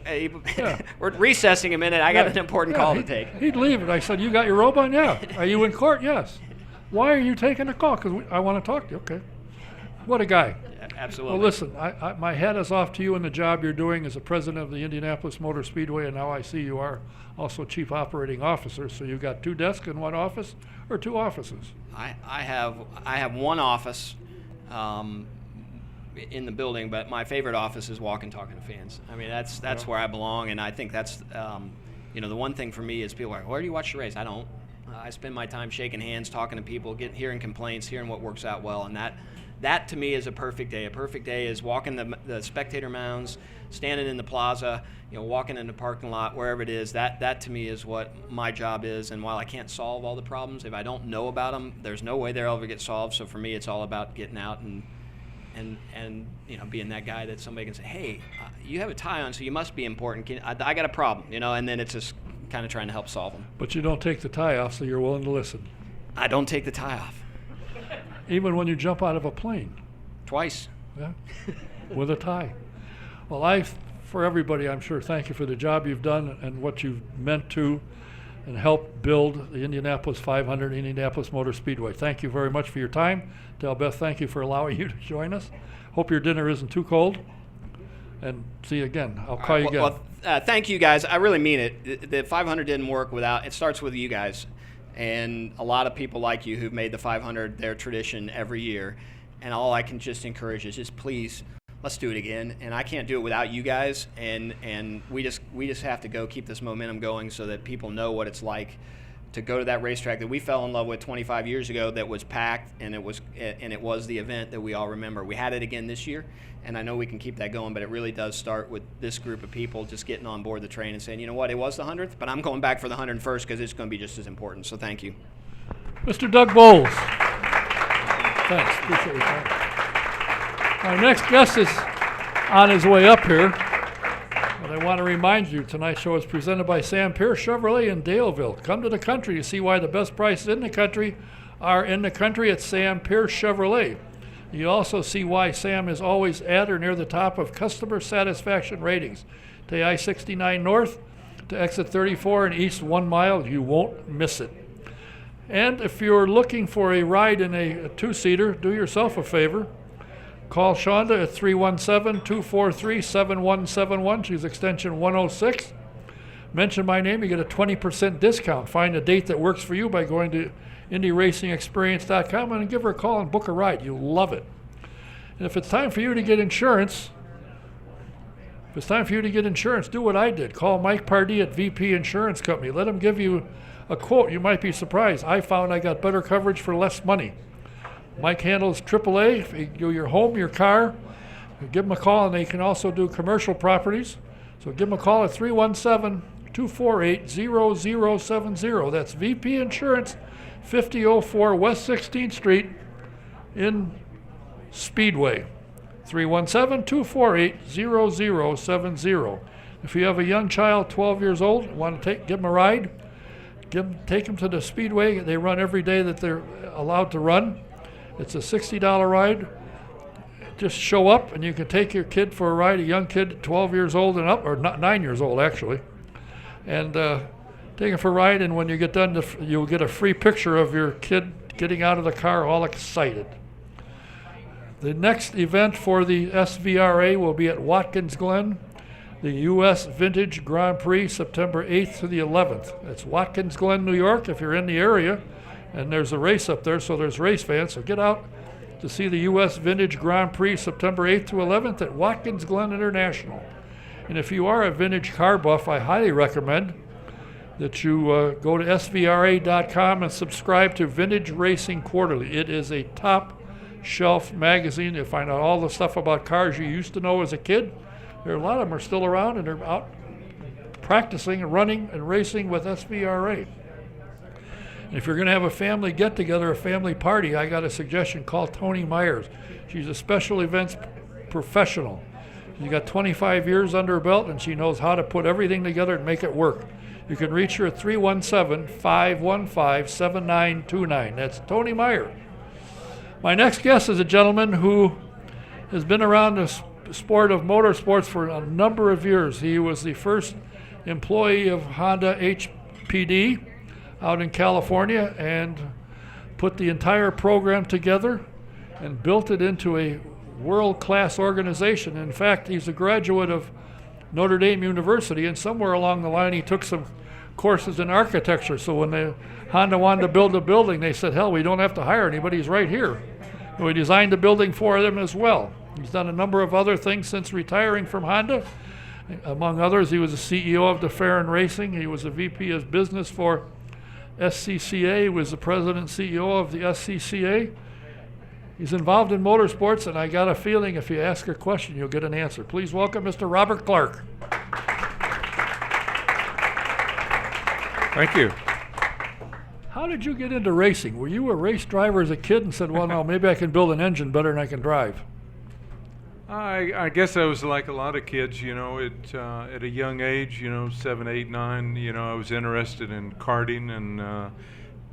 We're recessing a minute. I got an important call to take. He'd leave it. I said, "You got your robe on? Yeah. Are you in court? Yes. Why are you taking the call? Because I want to talk to you. Okay. What a guy. Yeah, absolutely. Well, listen, my hat is off to you and the job you're doing as the president of the Indianapolis Motor Speedway, and now I see you are also chief operating officer. So you've got 2 desks in one office, or 2 offices? I have one office. In the building, but my favorite office is walking, talking to fans. I mean, that's where I belong, and I think that's you know, the one thing for me is people are like, where do you watch the race? I don't. I spend my time shaking hands, talking to people, hearing complaints, hearing what works out well, and that to me is a perfect day. A perfect day is walking the spectator mounds, standing in the plaza, you know, walking in the parking lot, wherever it is. That to me is what my job is. And while I can't solve all the problems, if I don't know about them, there's no way they'll ever get solved. So for me, it's all about getting out and you know, being that guy that somebody can say, hey, you have a tie on, so you must be important. I got a problem, you know, and then it's just kind of trying to help solve them. But you don't take the tie off, so you're willing to listen. I don't take the tie off. Even when you jump out of a plane? Twice. Yeah, with a tie. Well, for everybody, I'm sure, thank you for the job you've done and what you've meant to and helped build the Indianapolis 500 Indianapolis Motor Speedway. Thank you very much for your time. Tell Beth, thank you for allowing you to join us. Hope your dinner isn't too cold. And see you again. I'll call you again. Well, thank you guys. I really mean it. The 500 didn't work without, it starts with you guys. And a lot of people like you who've made the 500 their tradition every year. And all I can just encourage is just please, let's do it again. And I can't do it without you guys. And we just have to keep this momentum going so that people know what it's like to go to that racetrack that we fell in love with 25 years ago, that was packed, and it was the event that we all remember. We had it again this year, and I know we can keep that going, but it really does start with this group of people just getting on board the train and saying, you know what, it was the 100th, but I'm going back for the 101st because it's going to be just as important. So thank you. Mr. Doug Bowles. Thanks. Appreciate your time. Our next guest is on his way up here. But I want to remind you, tonight's show is presented by Sam Pierce Chevrolet in Daleville. Come to the country to see why the best prices in the country are in the country at Sam Pierce Chevrolet. You also see why Sam is always at or near the top of customer satisfaction ratings. To I-69 North, to exit 34 and east 1 mile, you won't miss it. And if you're looking for a ride in a 2-seater, do yourself a favor. Call Shonda at 317-243-7171. She's extension 106. Mention my name, you get a 20% discount. Find a date that works for you by going to IndyRacingExperience.com and give her a call and book a ride. You'll love it. And if it's time for you to get insurance, do what I did. Call Mike Pardee at VP Insurance Company. Let him give you a quote. You might be surprised. I found I got better coverage for less money. Mike handles AAA, if you do your home, your car, give him a call, and they can also do commercial properties. So give him a call at 317-248-0070. That's VP Insurance, 5004 West 16th Street in Speedway. 317-248-0070. If you have a young child, 12 years old, want to give them a ride, take them to the Speedway. They run every day that they're allowed to run. It's a $60 ride. just show up and you can take your kid for a ride, a young kid, 12 years old and up, or not 9 years old actually, and take him for a ride. And when you get done, you'll get a free picture of your kid getting out of the car all excited. The next event for the SVRA will be at Watkins Glen, the U.S. Vintage Grand Prix, September 8th to the 11th. It's Watkins Glen, New York, if you're in the area, and there's a race up there, so there's race fans. So get out to see the U.S. Vintage Grand Prix, September 8th to 11th at Watkins Glen International. And if you are a vintage car buff, I highly recommend that you go to svra.com and subscribe to Vintage Racing Quarterly. It is a top shelf magazine. You'll find out all the stuff about cars you used to know as a kid. There are a lot of them are still around, and they're out practicing and running and racing with SVRA. And if you're going to have a family get-together, a family party, I got a suggestion. Call Tony Myers. She's a special events professional. She's got 25 years under her belt, and she knows how to put everything together and make it work. You can reach her at 317-515-7929. That's Tony Meyer. My next guest is a gentleman who has been around the sport of motorsports for a number of years. He was the first employee of Honda HPD out in California and put the entire program together and built it into a world-class organization. In fact, he's a graduate of Notre Dame University, and somewhere along the line he took some courses in architecture. So when Honda wanted to build a building, they said, hell, we don't have to hire anybody, he's right here. And we designed the building for them as well. He's done a number of other things since retiring from Honda. Among others, he was the CEO of DeFerrin Racing. He was a VP of business for SCCA. He was the president and CEO of the SCCA. He's involved in motorsports, and I got a feeling if you ask a question, you'll get an answer. Please welcome Mr. Robert Clark. Thank you. How did you get into racing? Were you a race driver as a kid and said, well, no, maybe I can build an engine better than I can drive? I guess I was like a lot of kids, you know, at a young age, 7, 8, 9, I was interested in karting, and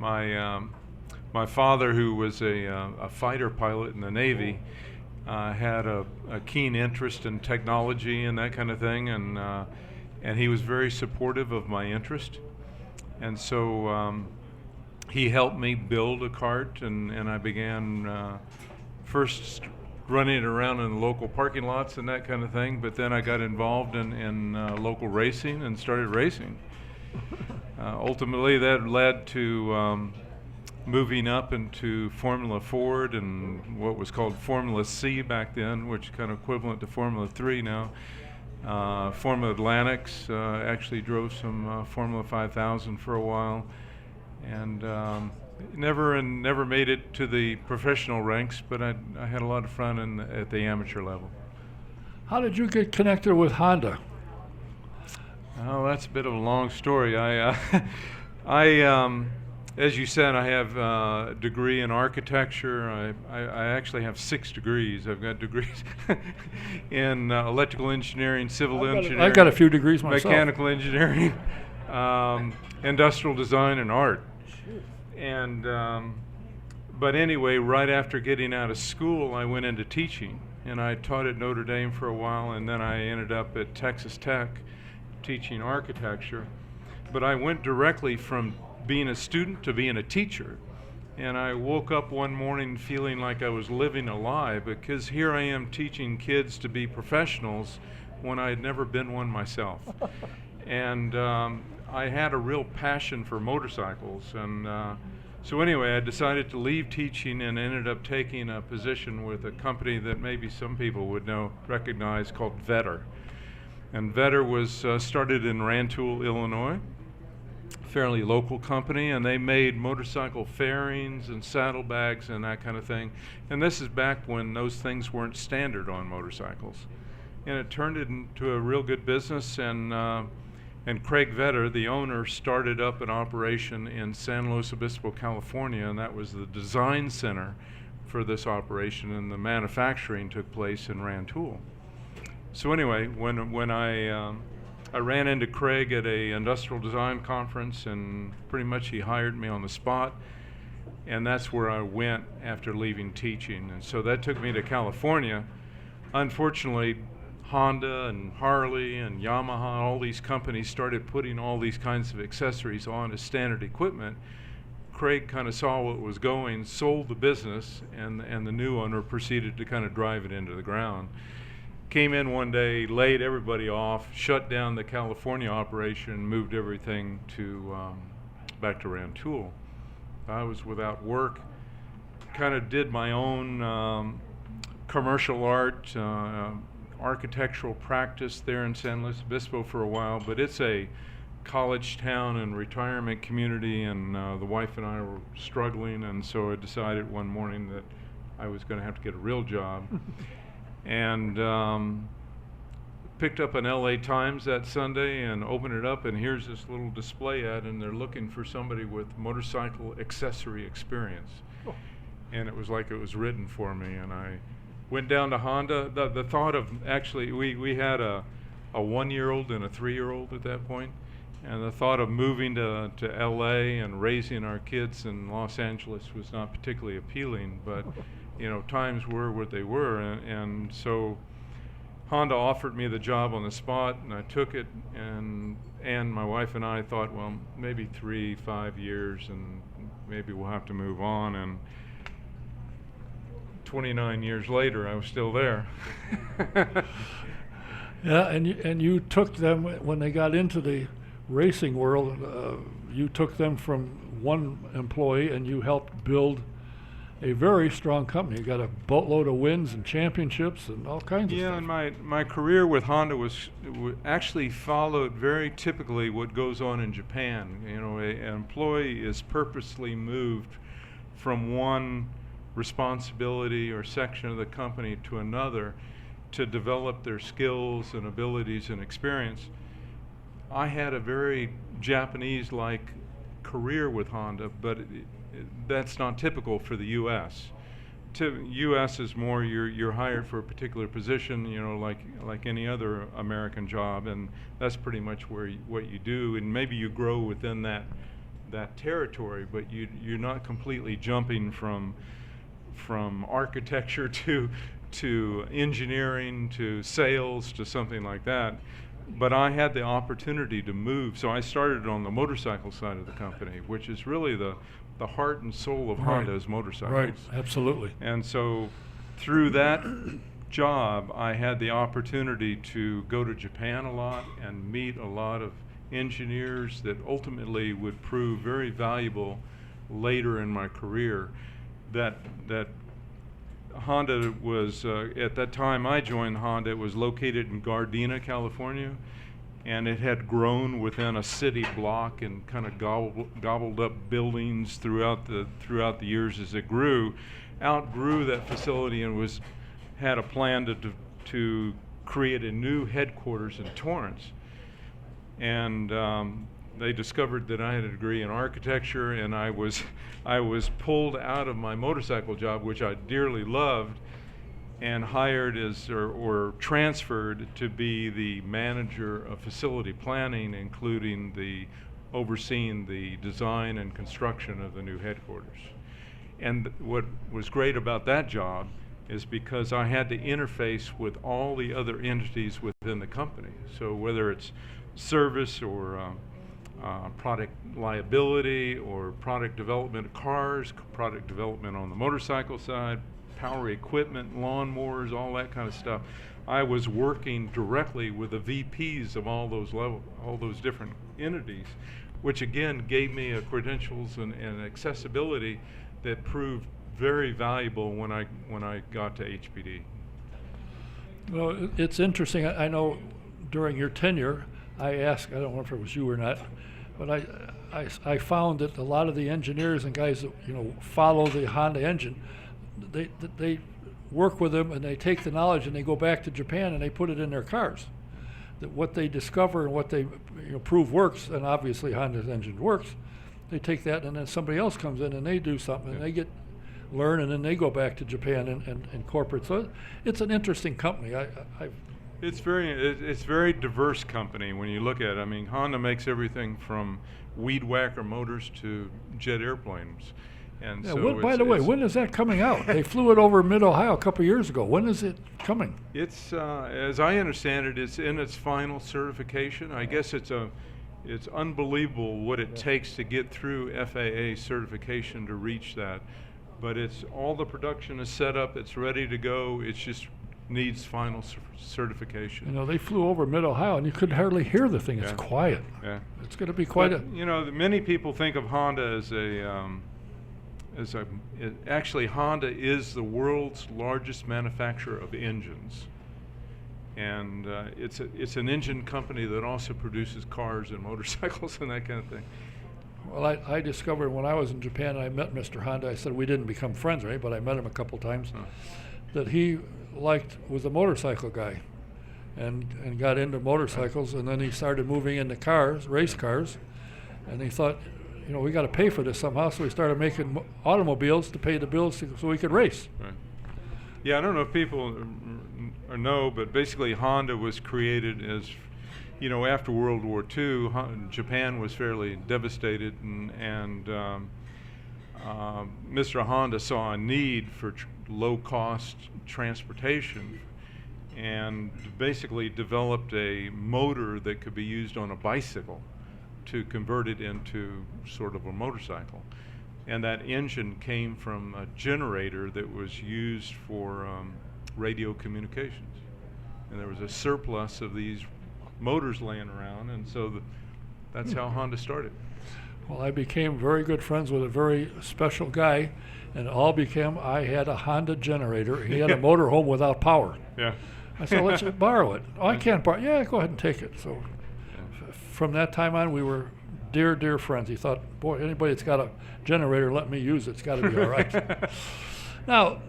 my father, who was a fighter pilot in the Navy, had a keen interest in technology and that kind of thing, and he was very supportive of my interest. And so he helped me build a kart, and I began first running it around in the local parking lots and that kind of thing, but then I got involved in local racing and started racing. Ultimately, that led to moving up into Formula Ford and what was called Formula C back then, which is kind of equivalent to Formula 3 now. Formula Atlantics, actually drove some Formula 5000 for a while, and never made it to the professional ranks, but I had a lot of fun at the amateur level. How did you get connected with Honda? Oh, that's a bit of a long story. As you said, I have a degree in architecture. I actually have 6 degrees. I've got degrees in electrical engineering, civil engineering. I've got a few degrees myself. Mechanical engineering, industrial design, and art. And but anyway, right after getting out of school, I went into teaching, and I taught at Notre Dame for a while, and then I ended up at Texas Tech teaching architecture. But I went directly from being a student to being a teacher, and I woke up one morning feeling like I was living a lie, because here I am teaching kids to be professionals when I had never been one myself. And I had a real passion for motorcycles, and so anyway, I decided to leave teaching and ended up taking a position with a company that maybe some people would recognize, called Vetter. And Vetter was started in Rantoul, Illinois, fairly local company, and they made motorcycle fairings and saddlebags and that kind of thing. And this is back when those things weren't standard on motorcycles. And it turned it into a real good business, and Craig Vetter, the owner, started up an operation in San Luis Obispo, California, and that was the design center for this operation, and the manufacturing took place in Rantoul. So anyway, when I ran into Craig at a industrial design conference, and pretty much he hired me on the spot. and that's where I went after leaving teaching. And so that took me to California. Unfortunately, Honda and Harley and Yamaha, all these companies started putting all these kinds of accessories on as standard equipment. Craig kind of saw what was going, sold the business, and the new owner proceeded to kind of drive it into the ground. Came in one day, laid everybody off, shut down the California operation, moved everything to back to Rantoul. I was without work, kind of did my own commercial art, architectural practice there in San Luis Obispo for a while, but it's a college town and retirement community, and the wife and I were struggling, and so I decided one morning that I was going to have to get a real job. And picked up an LA Times that Sunday and opened it up, and here's this little display ad, and they're looking for somebody with motorcycle accessory experience. Oh. And it was like it was written for me, and I went down to Honda. The thought of, actually, we had a 1-year-old and a 3-year-old at that point, and the thought of moving to LA and raising our kids in Los Angeles was not particularly appealing, but you know, times were what they were, and so Honda offered me the job on the spot, and I took it, and my wife and I thought, well, maybe 3-5 years, and maybe we'll have to move on, and 29 years later, I was still there. Yeah, and you took them, when they got into the racing world, you took them from one employee and you helped build a very strong company. You got a boatload of wins and championships and all kinds of stuff. Yeah, and my career with Honda was actually followed very typically what goes on in Japan. You know, an employee is purposely moved from one responsibility or section of the company to another to develop their skills and abilities and experience. I had a very Japanese-like career with Honda, but that's not typical for the U.S. U.S. is more you're hired for a particular position, you know, like any other American job, and that's pretty much what you do, and maybe you grow within that territory, but you're not completely jumping from architecture to engineering to sales to something like that. But I had the opportunity to move, so I started on the motorcycle side of the company, which is really the heart and soul of Honda's motorcycles. Right, absolutely. And so through that job, I had the opportunity to go to Japan a lot and meet a lot of engineers that ultimately would prove very valuable later in my career. That Honda was, at that time I joined Honda, it was located in Gardena, California, and it had grown within a city block and kind of gobbled up buildings throughout the years as it grew, outgrew that facility, and had a plan to create a new headquarters in Torrance. And they discovered that I had a degree in architecture, and I was pulled out of my motorcycle job, which I dearly loved, and hired or transferred to be the manager of facility planning, including overseeing the design and construction of the new headquarters. And what was great about that job is because I had to interface with all the other entities within the company. So whether it's service or product liability or product development of cars, product development on the motorcycle side, power equipment, lawnmowers, all that kind of stuff. I was working directly with the VPs of all those different entities, which again gave me a credentials and accessibility that proved very valuable when I got to HPD. Well, it's interesting. I know during your tenure, I asked, I don't know if it was you or not, but I found that a lot of the engineers and guys that follow the Honda engine, they work with them and they take the knowledge and they go back to Japan and they put it in their cars. That what they discover and what they prove works, and obviously Honda's engine works, they take that and then somebody else comes in and they do something and they learn, and then they go back to Japan and corporate. So it's an interesting company. It's very diverse company when you look at it. I mean, Honda makes everything from weed whacker motors to jet airplanes, And Yeah, so by the way, when is that coming out? They flew it over Mid-Ohio a couple years ago. When is it coming? it's as I understand it, it's in its final certification. I guess it's unbelievable what it takes to get through FAA certification to reach that. But it's all the production is set up, it's ready to go. It just needs final certification. You know, they flew over Mid-Ohio and you could hardly hear the thing. It's Yeah. quiet. Yeah. It's going to be quite But, you know, many people think of Honda actually Honda is the world's largest manufacturer of engines. And it's an engine company that also produces cars and motorcycles and that kind of thing. Well, I discovered when I was in Japan and I met Mr. Honda, I said we didn't become friends, right? But I met him a couple times, that he was a motorcycle guy and got into motorcycles, and then he started moving into cars, race cars, and he thought, you know, we got to pay for this somehow, so he started making automobiles to pay the bills so we could race. Right. Yeah, I don't know if people know, but basically Honda was created as, you know, after World War II, Japan was fairly devastated, and Mr. Honda saw a need for low-cost transportation and basically developed a motor that could be used on a bicycle to convert it into sort of a motorcycle. And that engine came from a generator that was used for radio communications. And there was a surplus of these motors laying around, and so that's how Honda started. Well, I became very good friends with a very special guy, and I had a Honda generator. He had a motorhome without power. Yeah. I said, let's borrow it. Oh, I can't borrow it. Yeah, go ahead and take it. So from that time on, we were dear, dear friends. He thought, boy, anybody that's got a generator, let me use it. It's got to be all right. Now,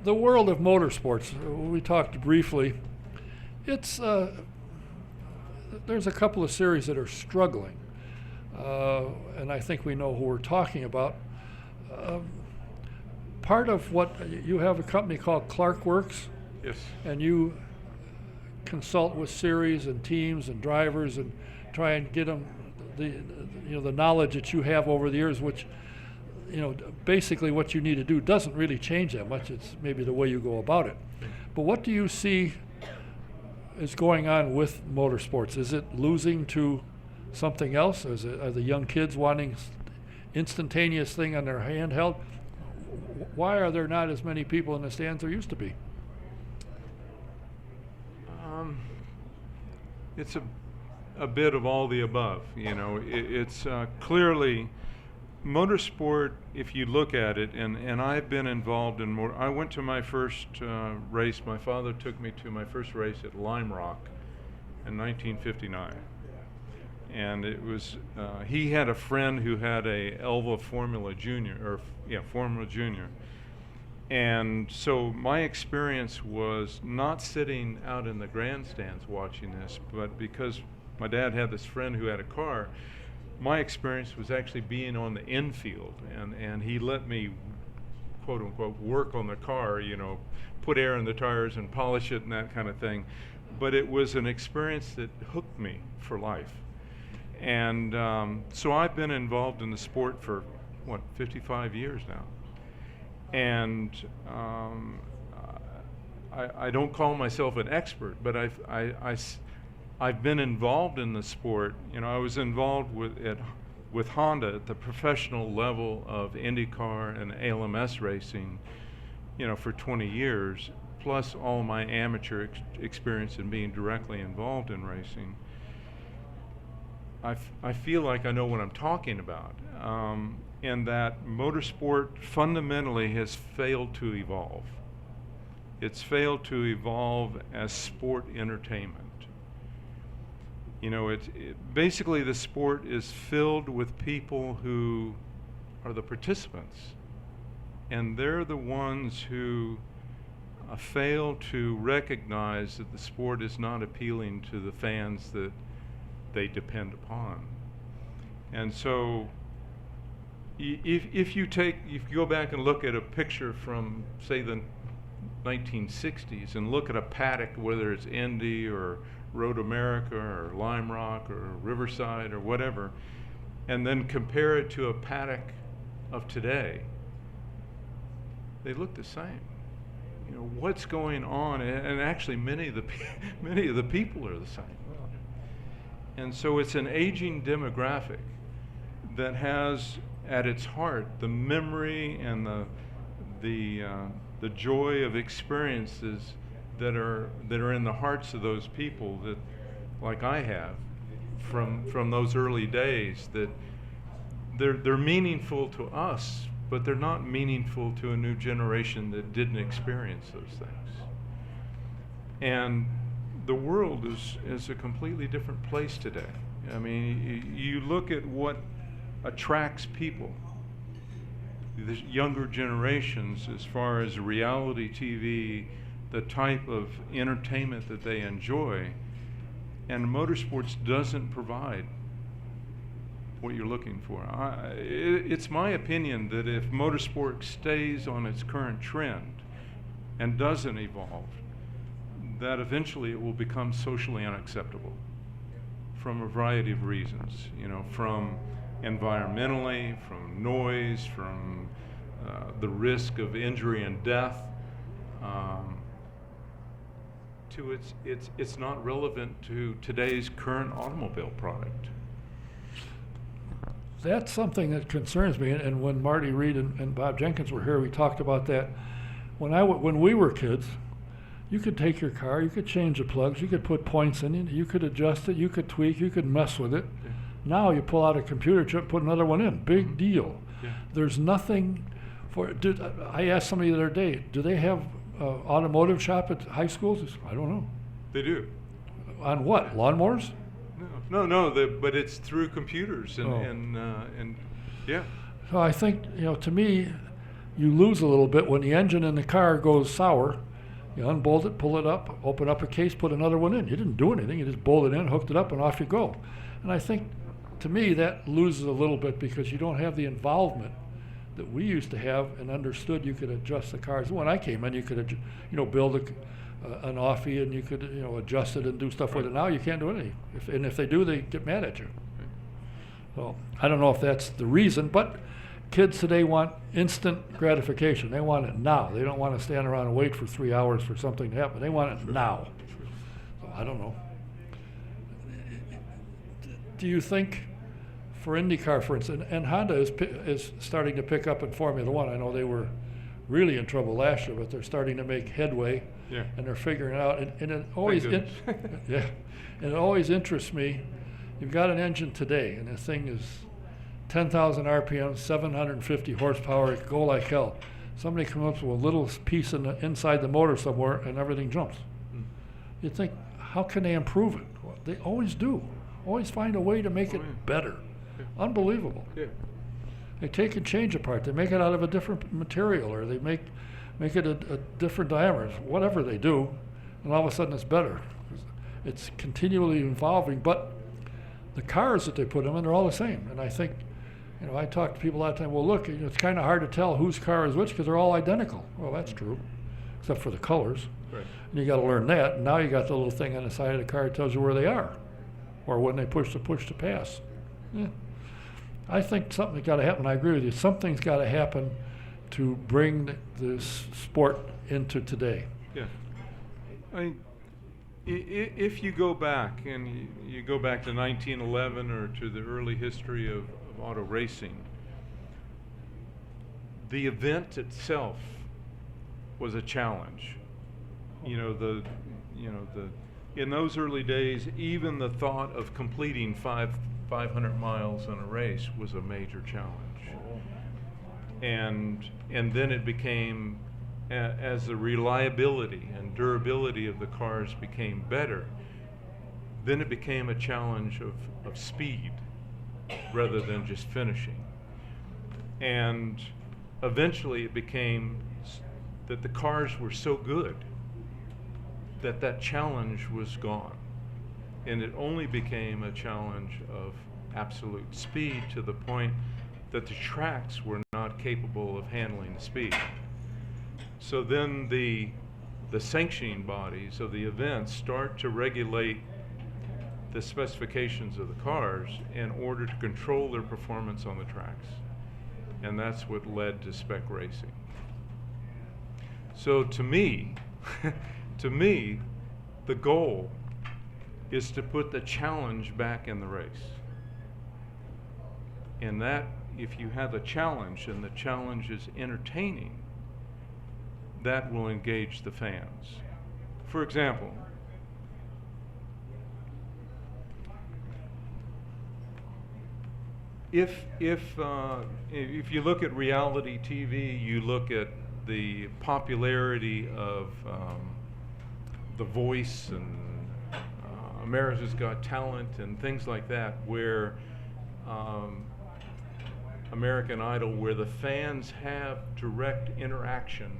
the world of motorsports, we talked briefly. It's there's a couple of series that are struggling, and I think we know who we're talking about. Part of what you have a company called Clark Works, Yes. and you consult with series and teams and drivers and try and get them the knowledge that you have over the years, which, you know, basically what you need to do doesn't really change that much. It's maybe the way you go about it. But what do you see is going on with motorsports? Is it losing to something else? Are the young kids wanting instantaneous thing on their handheld? Why are there not as many people in the stands there used to be? It's a bit of all the above. You know, it's clearly motorsport. If you look at it, and I've been involved in more. I went to my first race. My father took me to my first race at Lime Rock in 1959, and it was he had a friend who had a Elva Formula Junior, Formula Junior. And so my experience was not sitting out in the grandstands watching this, but because my dad had this friend who had a car, my experience was actually being on the infield, and he let me, quote unquote, work on the car, you know, put air in the tires and polish it and that kind of thing. But it was an experience that hooked me for life. And so I've been involved in the sport for, 55 years now. And I don't call myself an expert, but I've been involved in the sport. You know, I was involved with Honda at the professional level of IndyCar and ALMS racing, you know, for 20 years, plus all my amateur experience in being directly involved in racing. I feel like I know what I'm talking about. And that motorsport fundamentally has failed to evolve. It's failed to evolve as sport entertainment. You know, basically the sport is filled with people who are the participants, and they're the ones who fail to recognize that the sport is not appealing to the fans that they depend upon. And so if you go back and look at a picture from, say, the 1960s and look at a paddock, whether it's Indy or Road America or Lime Rock or Riverside or whatever, and then compare it to a paddock of today, they look the same. You know, what's going on, and actually many of the people are the same. And so it's an aging demographic that has at its heart the memory and the joy of experiences that are in the hearts of those people, that, like I have, from those early days, that they're meaningful to us, but they're not meaningful to a new generation that didn't experience those things. And the world is a completely different place today. I mean, you look at what attracts people, the younger generations, as far as reality TV, the type of entertainment that they enjoy, and motorsports doesn't provide what you're looking for. It's my opinion that if motorsport stays on its current trend and doesn't evolve, that eventually it will become socially unacceptable from a variety of reasons, you know, from environmentally, from noise, from the risk of injury and death, to it's not relevant to today's current automobile product. That's something that concerns me, and when Marty Reed and Bob Jenkins were here, we talked about that. When we were kids, you could take your car, you could change the plugs, you could put points in it, you could adjust it, you could tweak, you could mess with it. Yeah. Now you pull out a computer chip, put another one in. Big deal. Yeah. There's nothing for it. I asked somebody the other day, do they have automotive shop at high schools? I don't know. They do. On what? Lawnmowers? No, but it's through computers and yeah. So I think, you know, to me, you lose a little bit when the engine in the car goes sour. You unbolt it, pull it up, open up a case, put another one in. You didn't do anything. You just bolted it in, hooked it up, and off you go. And I think, to me, that loses a little bit because you don't have the involvement that we used to have and understood you could adjust the cars. When I came in, you could, build an offie and you could, adjust it and do stuff with it. Now you can't do anything. If they do, they get mad at you. So I don't know if that's the reason, but kids today want instant gratification. They want it now. They don't want to stand around and wait for 3 hours for something to happen. They want it now. So I don't know. Do you think, for IndyCar, for instance, and Honda is starting to pick up in Formula One. I know they were really in trouble last year, but they're starting to make headway, Yeah. and they're figuring it out. And it always, and it always interests me. You've got an engine today, and the thing is 10,000 RPM, 750 horsepower. It can go like hell. Somebody comes up with a little piece inside the motor somewhere, and everything jumps. You think, how can they improve it? Well, they always do. Always find a way to make it better. Yeah. Unbelievable. Yeah. They take and change a part. They make it out of a different material, or they make it a different diameter. Whatever they do, and all of a sudden it's better. It's continually evolving, but the cars that they put them in are all the same. And I think, I talk to people all the time. Well, look, it's kind of hard to tell whose car is which because they're all identical. Well, that's true, except for the colors. Right. And you got to learn that. And now you got the little thing on the side of the car that tells you where they are, or when they push to pass. Yeah. I think something's got to happen. I agree with you. Something's got to happen to bring this sport into today. Yeah. If you go back and you go back to 1911 or to the early history of auto racing, the event itself was a challenge. In those early days, even the thought of completing 500 miles in a race was a major challenge. And then it became, as the reliability and durability of the cars became better, then it became a challenge of speed rather than just finishing. And eventually it became that the cars were so good that challenge was gone. And it only became a challenge of absolute speed to the point that the tracks were not capable of handling the speed. So then the sanctioning bodies of the events start to regulate the specifications of the cars in order to control their performance on the tracks. And that's what led to spec racing. So to me, to me, the goal is to put the challenge back in the race. And that, if you have a challenge and the challenge is entertaining, that will engage the fans. For example, if you look at reality TV, you look at the popularity of The Voice and America's Got Talent and things like that, where American Idol, where the fans have direct interaction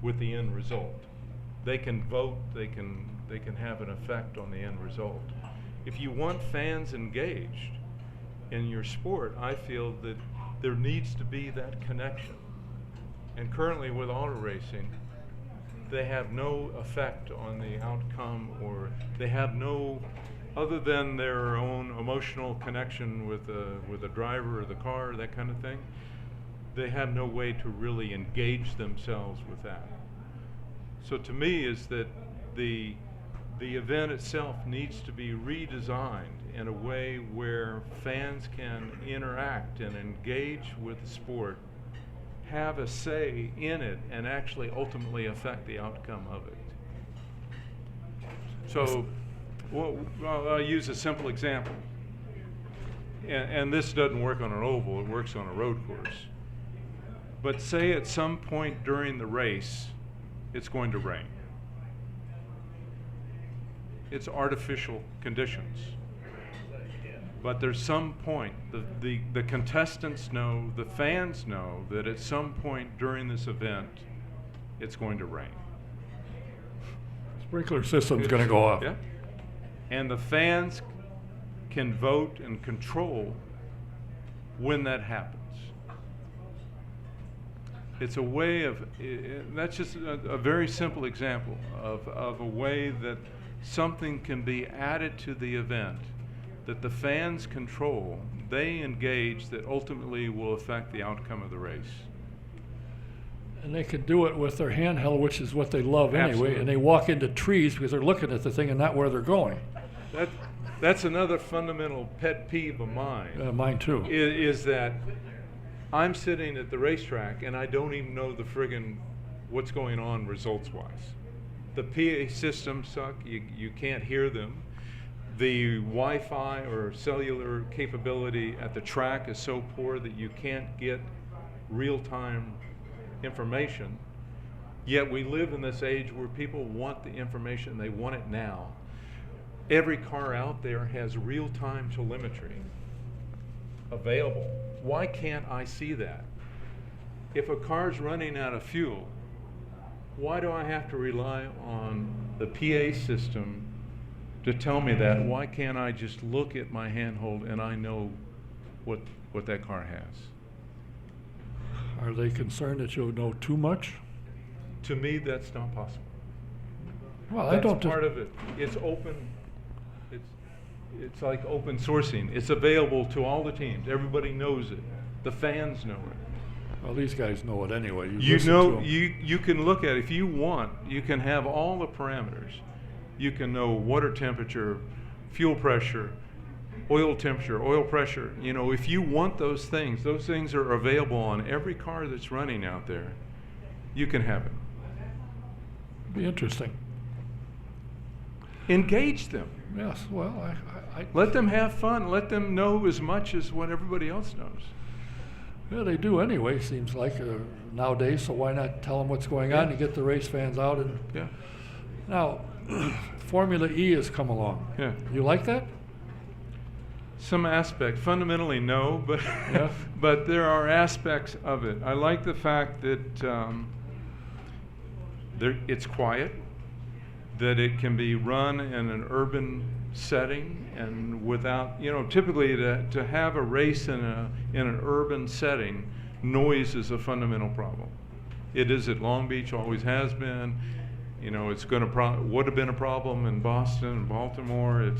with the end result. They can vote, they can have an effect on the end result. If you want fans engaged in your sport, I feel that there needs to be that connection. And currently with auto racing, they have no effect on the outcome, or they have no, other than their own emotional connection with the driver or the car, that kind of thing, they have no way to really engage themselves with that. So to me is that the event itself needs to be redesigned in a way where fans can interact and engage with the sport, have a say in it, and actually ultimately affect the outcome of it. So well, I'll use a simple example. And this doesn't work on an oval, it works on a road course. But say at some point during the race, it's going to rain. It's artificial conditions. But there's some point, the contestants know, the fans know that at some point during this event, it's going to rain. Sprinkler system's going to go off. Yeah. And the fans can vote and control when that happens. It's a way of, that's just a very simple example of a way that something can be added to the event that the fans control, they engage, that ultimately will affect the outcome of the race. And they can do it with their handheld, which is what they love anyway. Absolutely. And they walk into trees because they're looking at the thing and not where they're going. That's another fundamental pet peeve of mine. Mine too. Is that I'm sitting at the racetrack and I don't even know the friggin' what's going on results-wise. The PA systems suck. You can't hear them. The Wi-Fi or cellular capability at the track is so poor that you can't get real-time information. Yet we live in this age where people want the information, they want it now. Every car out there has real-time telemetry available. Why can't I see that? If a car's running out of fuel, why do I have to rely on the PA system to tell me that? Why can't I just look at my handhold and I know what that car has? Are they concerned that you'll know too much? To me, that's not possible. Well, That's I don't. part of it. It's open. It's like open sourcing. It's available to all the teams. Everybody knows it. The fans know it. Well, these guys know it anyway. You listen know, to 'em. you can look at it. If you want, you can have all the parameters. You can know water temperature, fuel pressure, oil temperature, oil pressure. You know, if you want those things are available on every car that's running out there. You can have it. Be interesting. Engage them. Yes. Well, Let them have fun. Let them know as much as what everybody else knows. yeah, they do anyway. Seems like nowadays. So why not tell them what's going on to get the race fans out? And Yeah. now, Formula E has come along. Yeah. You like that? Some aspect, fundamentally no, but Yeah. but there are aspects of it. I like the fact that it's quiet, that it can be run in an urban setting and without, typically to have a race in an urban setting, noise is a fundamental problem. It is at Long Beach, always has been. It's going to would have been a problem in Boston and Baltimore.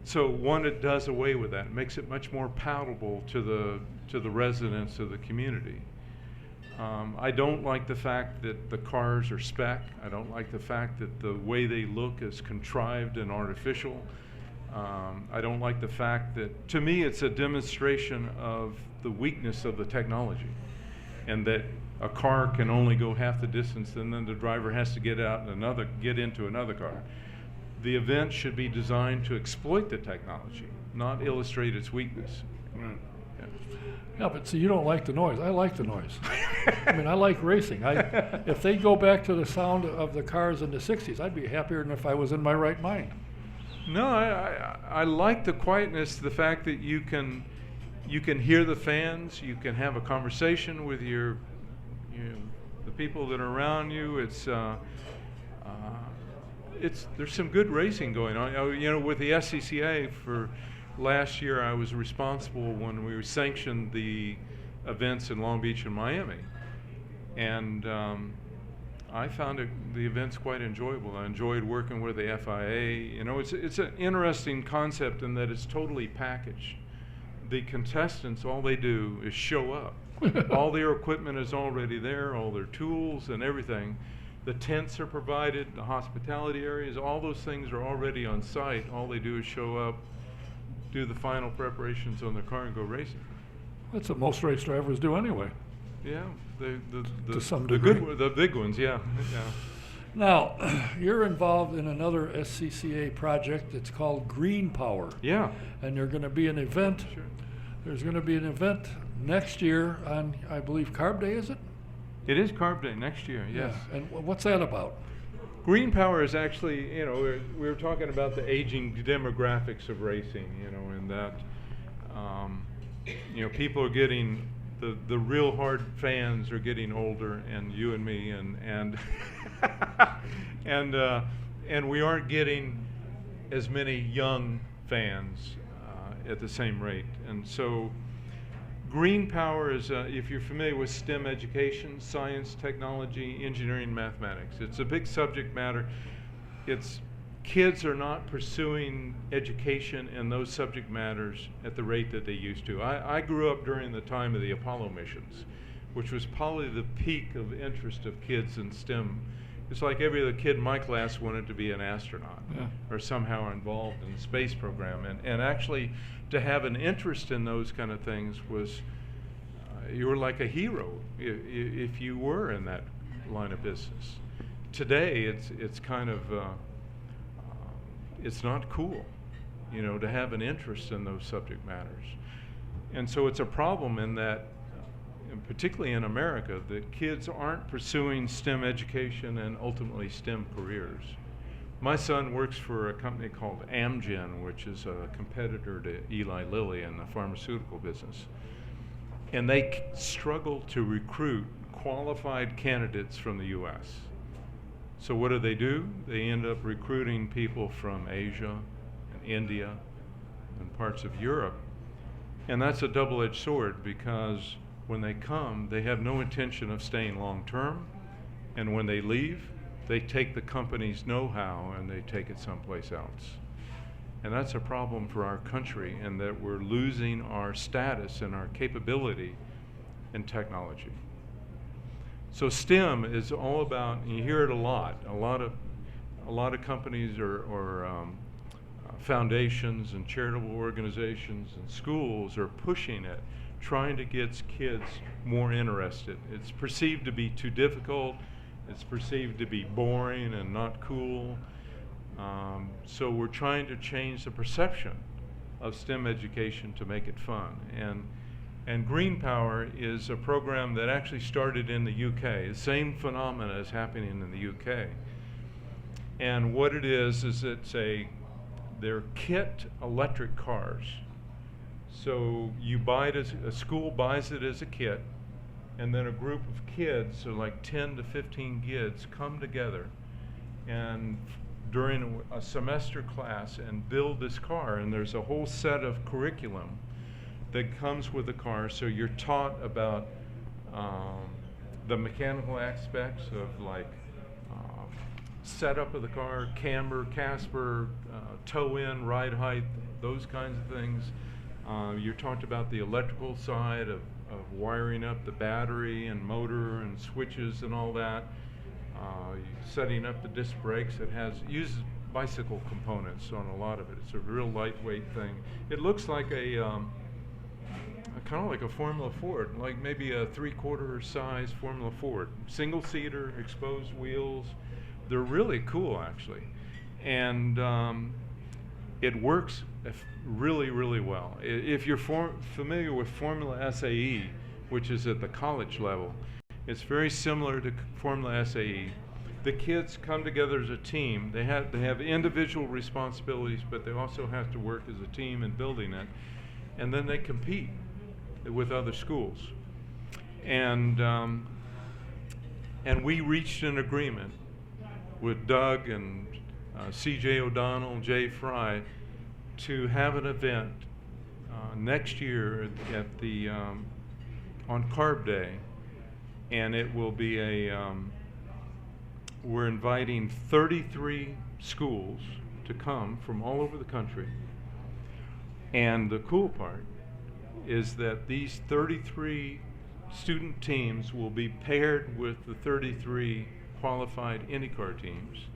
So one, it does away with that, makes it much more palatable to the residents of the community. I don't like the fact that the cars are spec. I don't like the fact that the way they look is contrived and artificial. I don't like the fact that, to me, it's a demonstration of the weakness of the technology, and that a car can only go half the distance, and then the driver has to get into another car. The event should be designed to exploit the technology, not illustrate its weakness. Yeah, but see, you don't like the noise. I like the noise. I mean, I like racing. If they go back to the sound of the cars in the 60s, I'd be happier than if I was in my right mind. No, I like the quietness, the fact that you can hear the fans, you can have a conversation with the people that are around you. There's some good racing going on. With the SCCA for last year, I was responsible when we sanctioned the events in Long Beach and Miami, and I found the events quite enjoyable. I enjoyed working with the FIA. It's an interesting concept in that it's totally packaged. The contestants, all they do is show up. All their equipment is already there, all their tools and everything. The tents are provided, the hospitality areas, all those things are already on site. All they do is show up, do the final preparations on their car, and go racing. That's what most race drivers do anyway. Yeah, to some degree. The big ones, yeah. Now, you're involved in another SCCA project. It's called Green Power. Yeah. And there's going to be an event. Sure. There's going to be an event next year on, I believe, Carb Day, is it? It is Carb Day next year, yes. Yeah. And what's that about? Green Power is actually, we were talking about the aging demographics of racing, and that, people are getting, the real hard fans are getting older, and you and me, and and we aren't getting as many young fans at the same rate. And so Green Power is, if you're familiar with STEM education, science, technology, engineering, mathematics, it's a big subject matter. Kids are not pursuing education in those subject matters at the rate that they used to. I grew up during the time of the Apollo missions, which was probably the peak of interest of kids in STEM. It's like every other kid in my class wanted to be an astronaut, or somehow involved in the space program. And actually, to have an interest in those kind of things was, you were like a hero if you were in that line of business. Today, it's kind of, it's not cool, to have an interest in those subject matters. And so it's a problem in that, and particularly in America, that kids aren't pursuing STEM education and ultimately STEM careers. My son works for a company called Amgen, which is a competitor to Eli Lilly in the pharmaceutical business. And they struggle to recruit qualified candidates from the US. So what do? They end up recruiting people from Asia and India and parts of Europe. And that's a double-edged sword, because when they come, they have no intention of staying long-term. And when they leave, they take the company's know-how and they take it someplace else. And that's a problem for our country, in that we're losing our status and our capability in technology. So STEM is all about, and you hear it a lot of companies or foundations and charitable organizations and schools are pushing it, trying to get kids more interested. It's perceived to be too difficult. It's perceived to be boring and not cool. So we're trying to change the perception of STEM education to make it fun. And Green Power is a program that actually started in the UK. The same phenomena is happening in the UK. And what it is they're kit electric cars. So you buy it a school buys it as a kit, and then a group of kids, so like 10 to 15 kids, come together and during a semester class and build this car. And there's a whole set of curriculum that comes with the car. So you're taught about the mechanical aspects of setup of the car, camber, Casper, toe in, ride height, those kinds of things. You're taught about the electrical side of wiring up the battery and motor and switches and all that. Setting up the disc brakes. Uses bicycle components on a lot of it. It's a real lightweight thing. It looks like kind of like a Formula Ford, like maybe a 3/4 size Formula Ford. Single seater, exposed wheels. They're really cool, actually. And it works really, really well. If you're familiar with Formula SAE, which is at the college level, it's very similar to Formula SAE. The kids come together as a team. They have individual responsibilities, but they also have to work as a team in building it. And then they compete with other schools. And we reached an agreement with Doug and C.J. O'Donnell, Jay Fry, to have an event next year at the on Carb Day, and it will be we're inviting 33 schools to come from all over the country. And the cool part is that these 33 student teams will be paired with the 33 qualified IndyCar teams.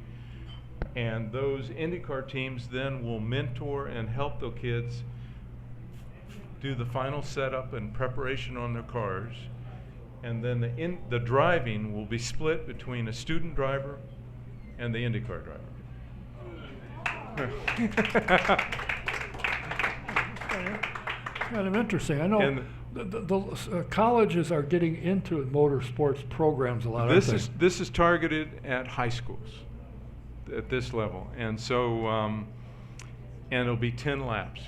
And those IndyCar teams then will mentor and help the kids do the final setup and preparation on their cars. And then the driving will be split between a student driver and the IndyCar driver. Kind of interesting. I know the colleges are getting into motorsports programs a lot. This is targeted at high schools at this level, and so and it'll be 10 laps.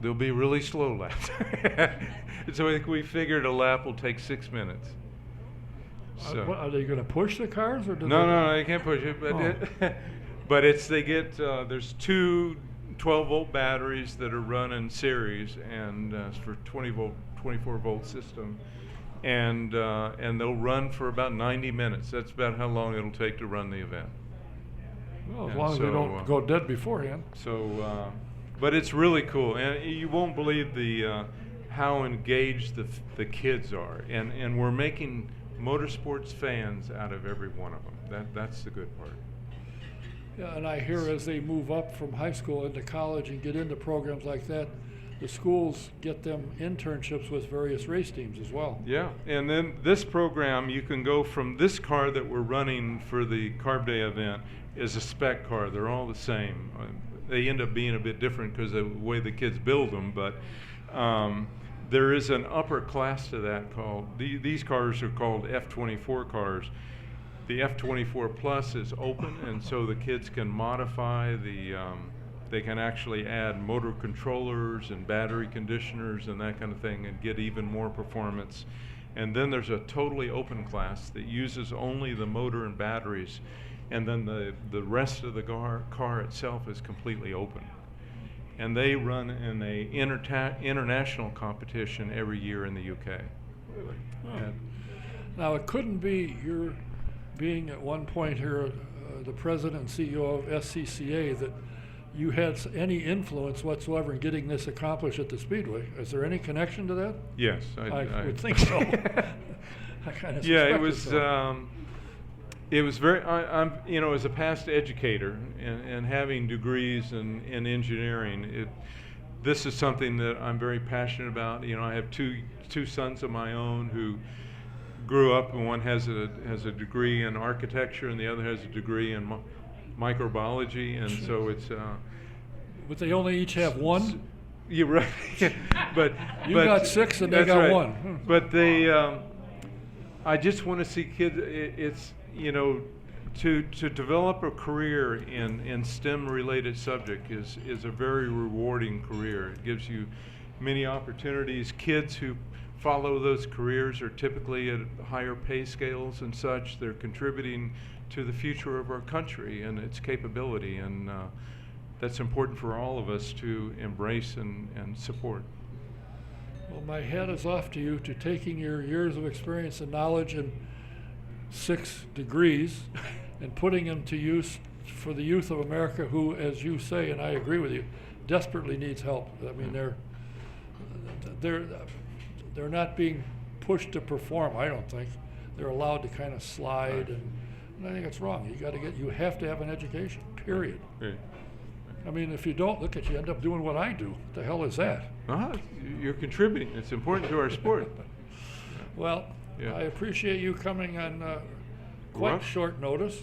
They'll be really slow laps. So we figured a lap will take 6 minutes. So. Are they going to push the cars, or No, they can't push it. But but they get there's two 12-volt batteries that are run in series, and for 24-volt system, and they'll run for about 90 minutes. That's about how long it'll take to run the event. Well, as long as they don't go dead beforehand. So, but it's really cool, and you won't believe how engaged the kids are, and we're making motorsports fans out of every one of them. That's the good part. Yeah, and I hear as they move up from high school into college and get into programs like that, the schools get them internships with various race teams as well. Yeah, and then this program, you can go from this car that we're running for the Carb Day event is a spec car. They're all the same. They end up being a bit different because of the way the kids build them, but there is an upper class to that called, these cars are called F24 cars. The F24 Plus is open, and so the kids can modify they can actually add motor controllers and battery conditioners and that kind of thing and get even more performance. And then there's a totally open class that uses only the motor and batteries, and then the rest of the car itself is completely open. And they run in a international competition every year in the UK. Really? Oh. Now, it couldn't be your being at one point here the president and CEO of SCCA that you had any influence whatsoever in getting this accomplished at the Speedway. Is there any connection to that? Yes, I would think so. I kind of it was. It was very. I'm as a past educator and having degrees in engineering, this is something that I'm very passionate about. I have two sons of my own who grew up, and one has a degree in architecture, and the other has a degree in microbiology, and so it's. But they only each have one. You're right, but you got 6 and they got right. 1. But they, I just want to see kids. It's to develop a career in STEM-related subject is a very rewarding career. It gives you many opportunities. Kids who follow those careers are typically at higher pay scales and such. They're contributing to the future of our country and its capability, and that's important for all of us to embrace and support. Well, my hat is off to you to taking your years of experience and knowledge and 6 degrees and putting them to use for the youth of America who, as you say, and I agree with you, desperately needs help. I mean, they're not being pushed to perform, I don't think. They're allowed to kind of slide, and I think it's wrong. You have to have an education, period. Right. I mean, if you don't, look at you, end up doing what I do. What the hell is that? You're contributing. It's important to our sport. Well, Yeah. I appreciate you coming on quite Well, short notice.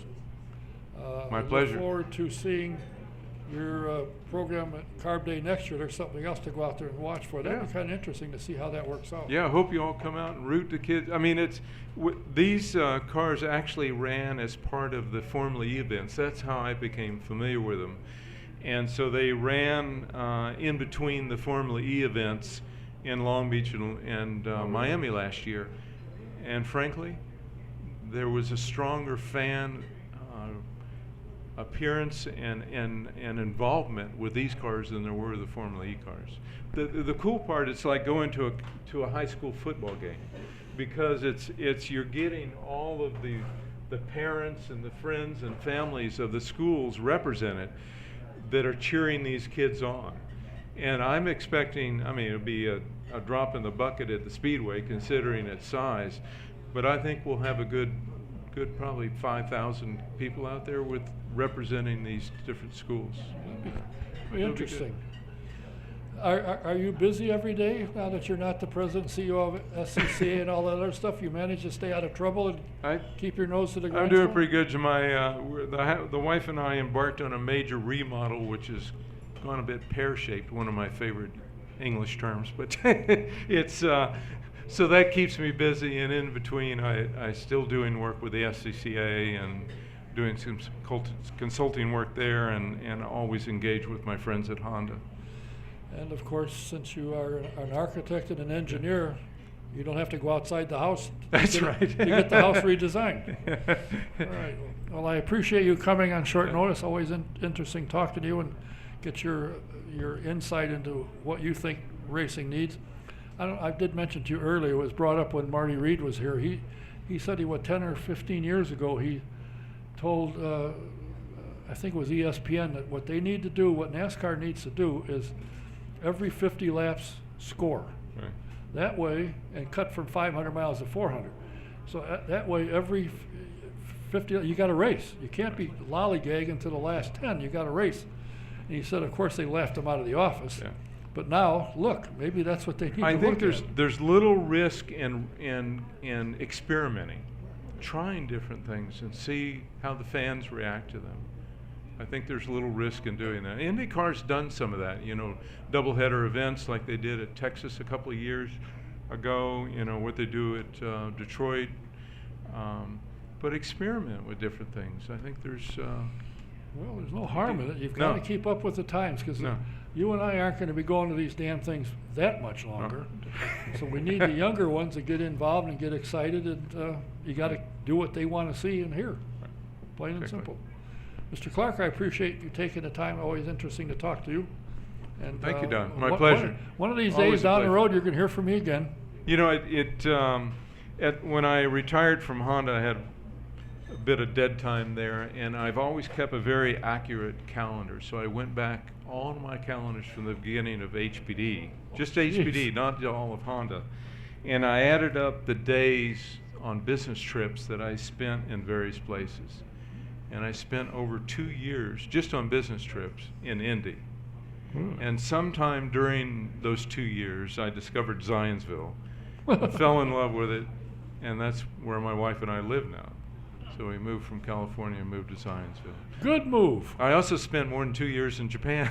My I pleasure. look forward to seeing your program at Carb Day next year. There's something else to go out there and watch for. That'd be Yeah. kind of interesting to see how that works out. Yeah, I hope you all come out and root the kids. I mean, these cars actually ran as part of the Formula E events. That's how I became familiar with them. And so they ran in between the Formula E events in Long Beach and Miami last year. And frankly, there was a stronger fan appearance and involvement with these cars than there were the Formula E cars. The cool part, it's like going to a high school football game, because you're getting all of the parents and the friends and families of the schools represented that are cheering these kids on. And I'm expecting, I mean, it'll be a drop in the bucket at the Speedway considering its size, but I think we'll have a good probably 5,000 people out there with representing these different schools. Be interesting. Are you busy every day now that you're not the president and CEO of SCCA and all that other stuff? You manage to stay out of trouble and keep your nose to the ground? I'm doing pretty good. The wife and I embarked on a major remodel, which has gone a bit pear-shaped, one of my favorite English terms, but it's so that keeps me busy, and in between I still doing work with the SCCA and doing some consulting work there, and always engage with my friends at Honda. And of course, since you are an architect and an engineer, you don't have to go outside the house. That's right. You get the house redesigned. All right. Well, I appreciate you coming on short notice. Always interesting talking to you and get your insight into what you think racing needs. I did mention to you earlier, it was brought up when Marty Reed was here. He said 10 or 15 years ago, he told, I think it was ESPN, that what they need to do, what NASCAR needs to do is every 50 laps score. Right. That way, and cut from 500 miles to 400. So that way, every 50, you got to race. You can't be lollygagging to the last 10. You got to race. And he said, of course, they laughed him out of the office. Yeah. But now, look, maybe that's what they need to I think look at. there's little risk in experimenting, trying different things, and see how the fans react to them. I think there's a little risk in doing that. IndyCar's done some of that, doubleheader events like they did at Texas a couple of years ago, what they do at Detroit. But experiment with different things. I think there's... Well, there's no harm in it. You've got to keep up with the times, because you and I aren't going to be going to these damn things that much longer. No. So we need the younger ones to get involved and get excited, and you got to do what they want to see and hear. Plain and simple. Mr. Clark, I appreciate you taking the time. Always interesting to talk to you. And thank you, Don. My pleasure. One of these Always days down the road, you're going to hear from me again. When I retired from Honda, I had a bit of dead time there, and I've always kept a very accurate calendar. So I went back all of my calendars from the beginning of HPD, just HPD, not all of Honda, and I added up the days on business trips that I spent in various places. And I spent over 2 years just on business trips in Indy. And sometime during those 2 years, I discovered Zionsville. I fell in love with it, and that's where my wife and I live now. So we moved from California and moved to Zionsville. Good move. I also spent more than 2 years in Japan.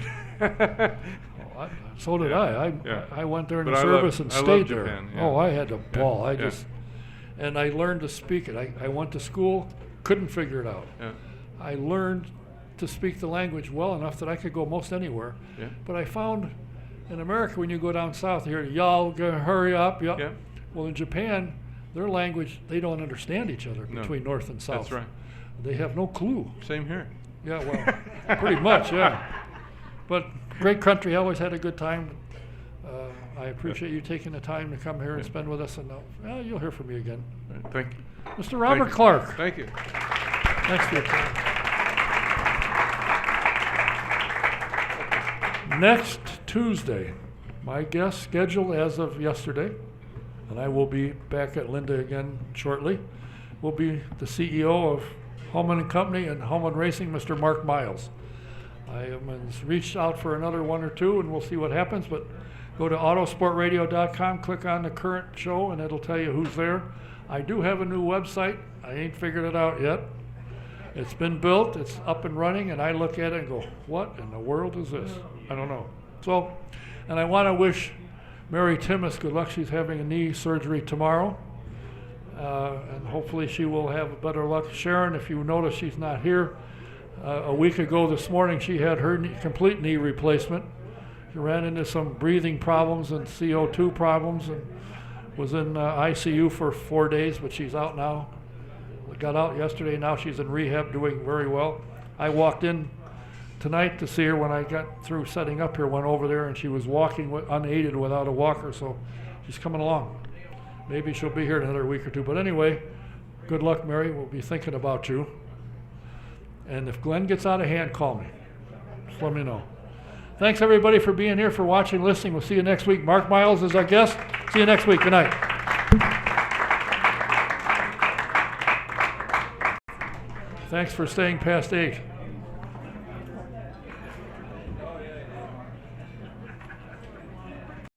So did I. I went there in the service and I stayed love there. Japan, yeah. Oh, I had a ball. And I learned to speak it. I went to school, couldn't figure it out. Yeah. I learned to speak the language well enough that I could go most anywhere. Yeah. But I found in America, when you go down south here, y'all gotta hurry up. Yeah. Well, in Japan, their language, they don't understand each other between north and south. That's right. They have no clue. Same here. Yeah, well, pretty much, yeah. But great country, always had a good time. I appreciate you taking the time to come here and spend with us, and you'll hear from me again. Right, thank you. Mr. Robert Clark. Thank you. Thanks for your time. Next Tuesday, my guest scheduled as of yesterday and I will be back at Linda again shortly. Will be the CEO of Holman and Company and Holman Racing, Mr. Mark Miles. I have reached out for another one or two, and we'll see what happens, but go to autosportradio.com, click on the current show, and it'll tell you who's there. I do have a new website. I ain't figured it out yet. It's been built, it's up and running, and I look at it and go, what in the world is this? I don't know. So, and I want to wish Mary Timmis good luck. She's having a knee surgery tomorrow, and hopefully she will have better luck. Sharon, if you notice, she's not here. A week ago this morning, she had her complete knee replacement. She ran into some breathing problems and CO2 problems and was in ICU for 4 days, but she's out now. Got out yesterday, now she's in rehab doing very well. I walked in tonight to see her when I got through setting up here, went over there, and she was walking unaided without a walker, so she's coming along. Maybe she'll be here in another week or two. But anyway, good luck, Mary. We'll be thinking about you. And if Glenn gets out of hand, call me. Just let me know. Thanks, everybody, for being here, for watching, listening. We'll see you next week. Mark Miles is our guest. See you next week. Good night. Thanks for staying past 8.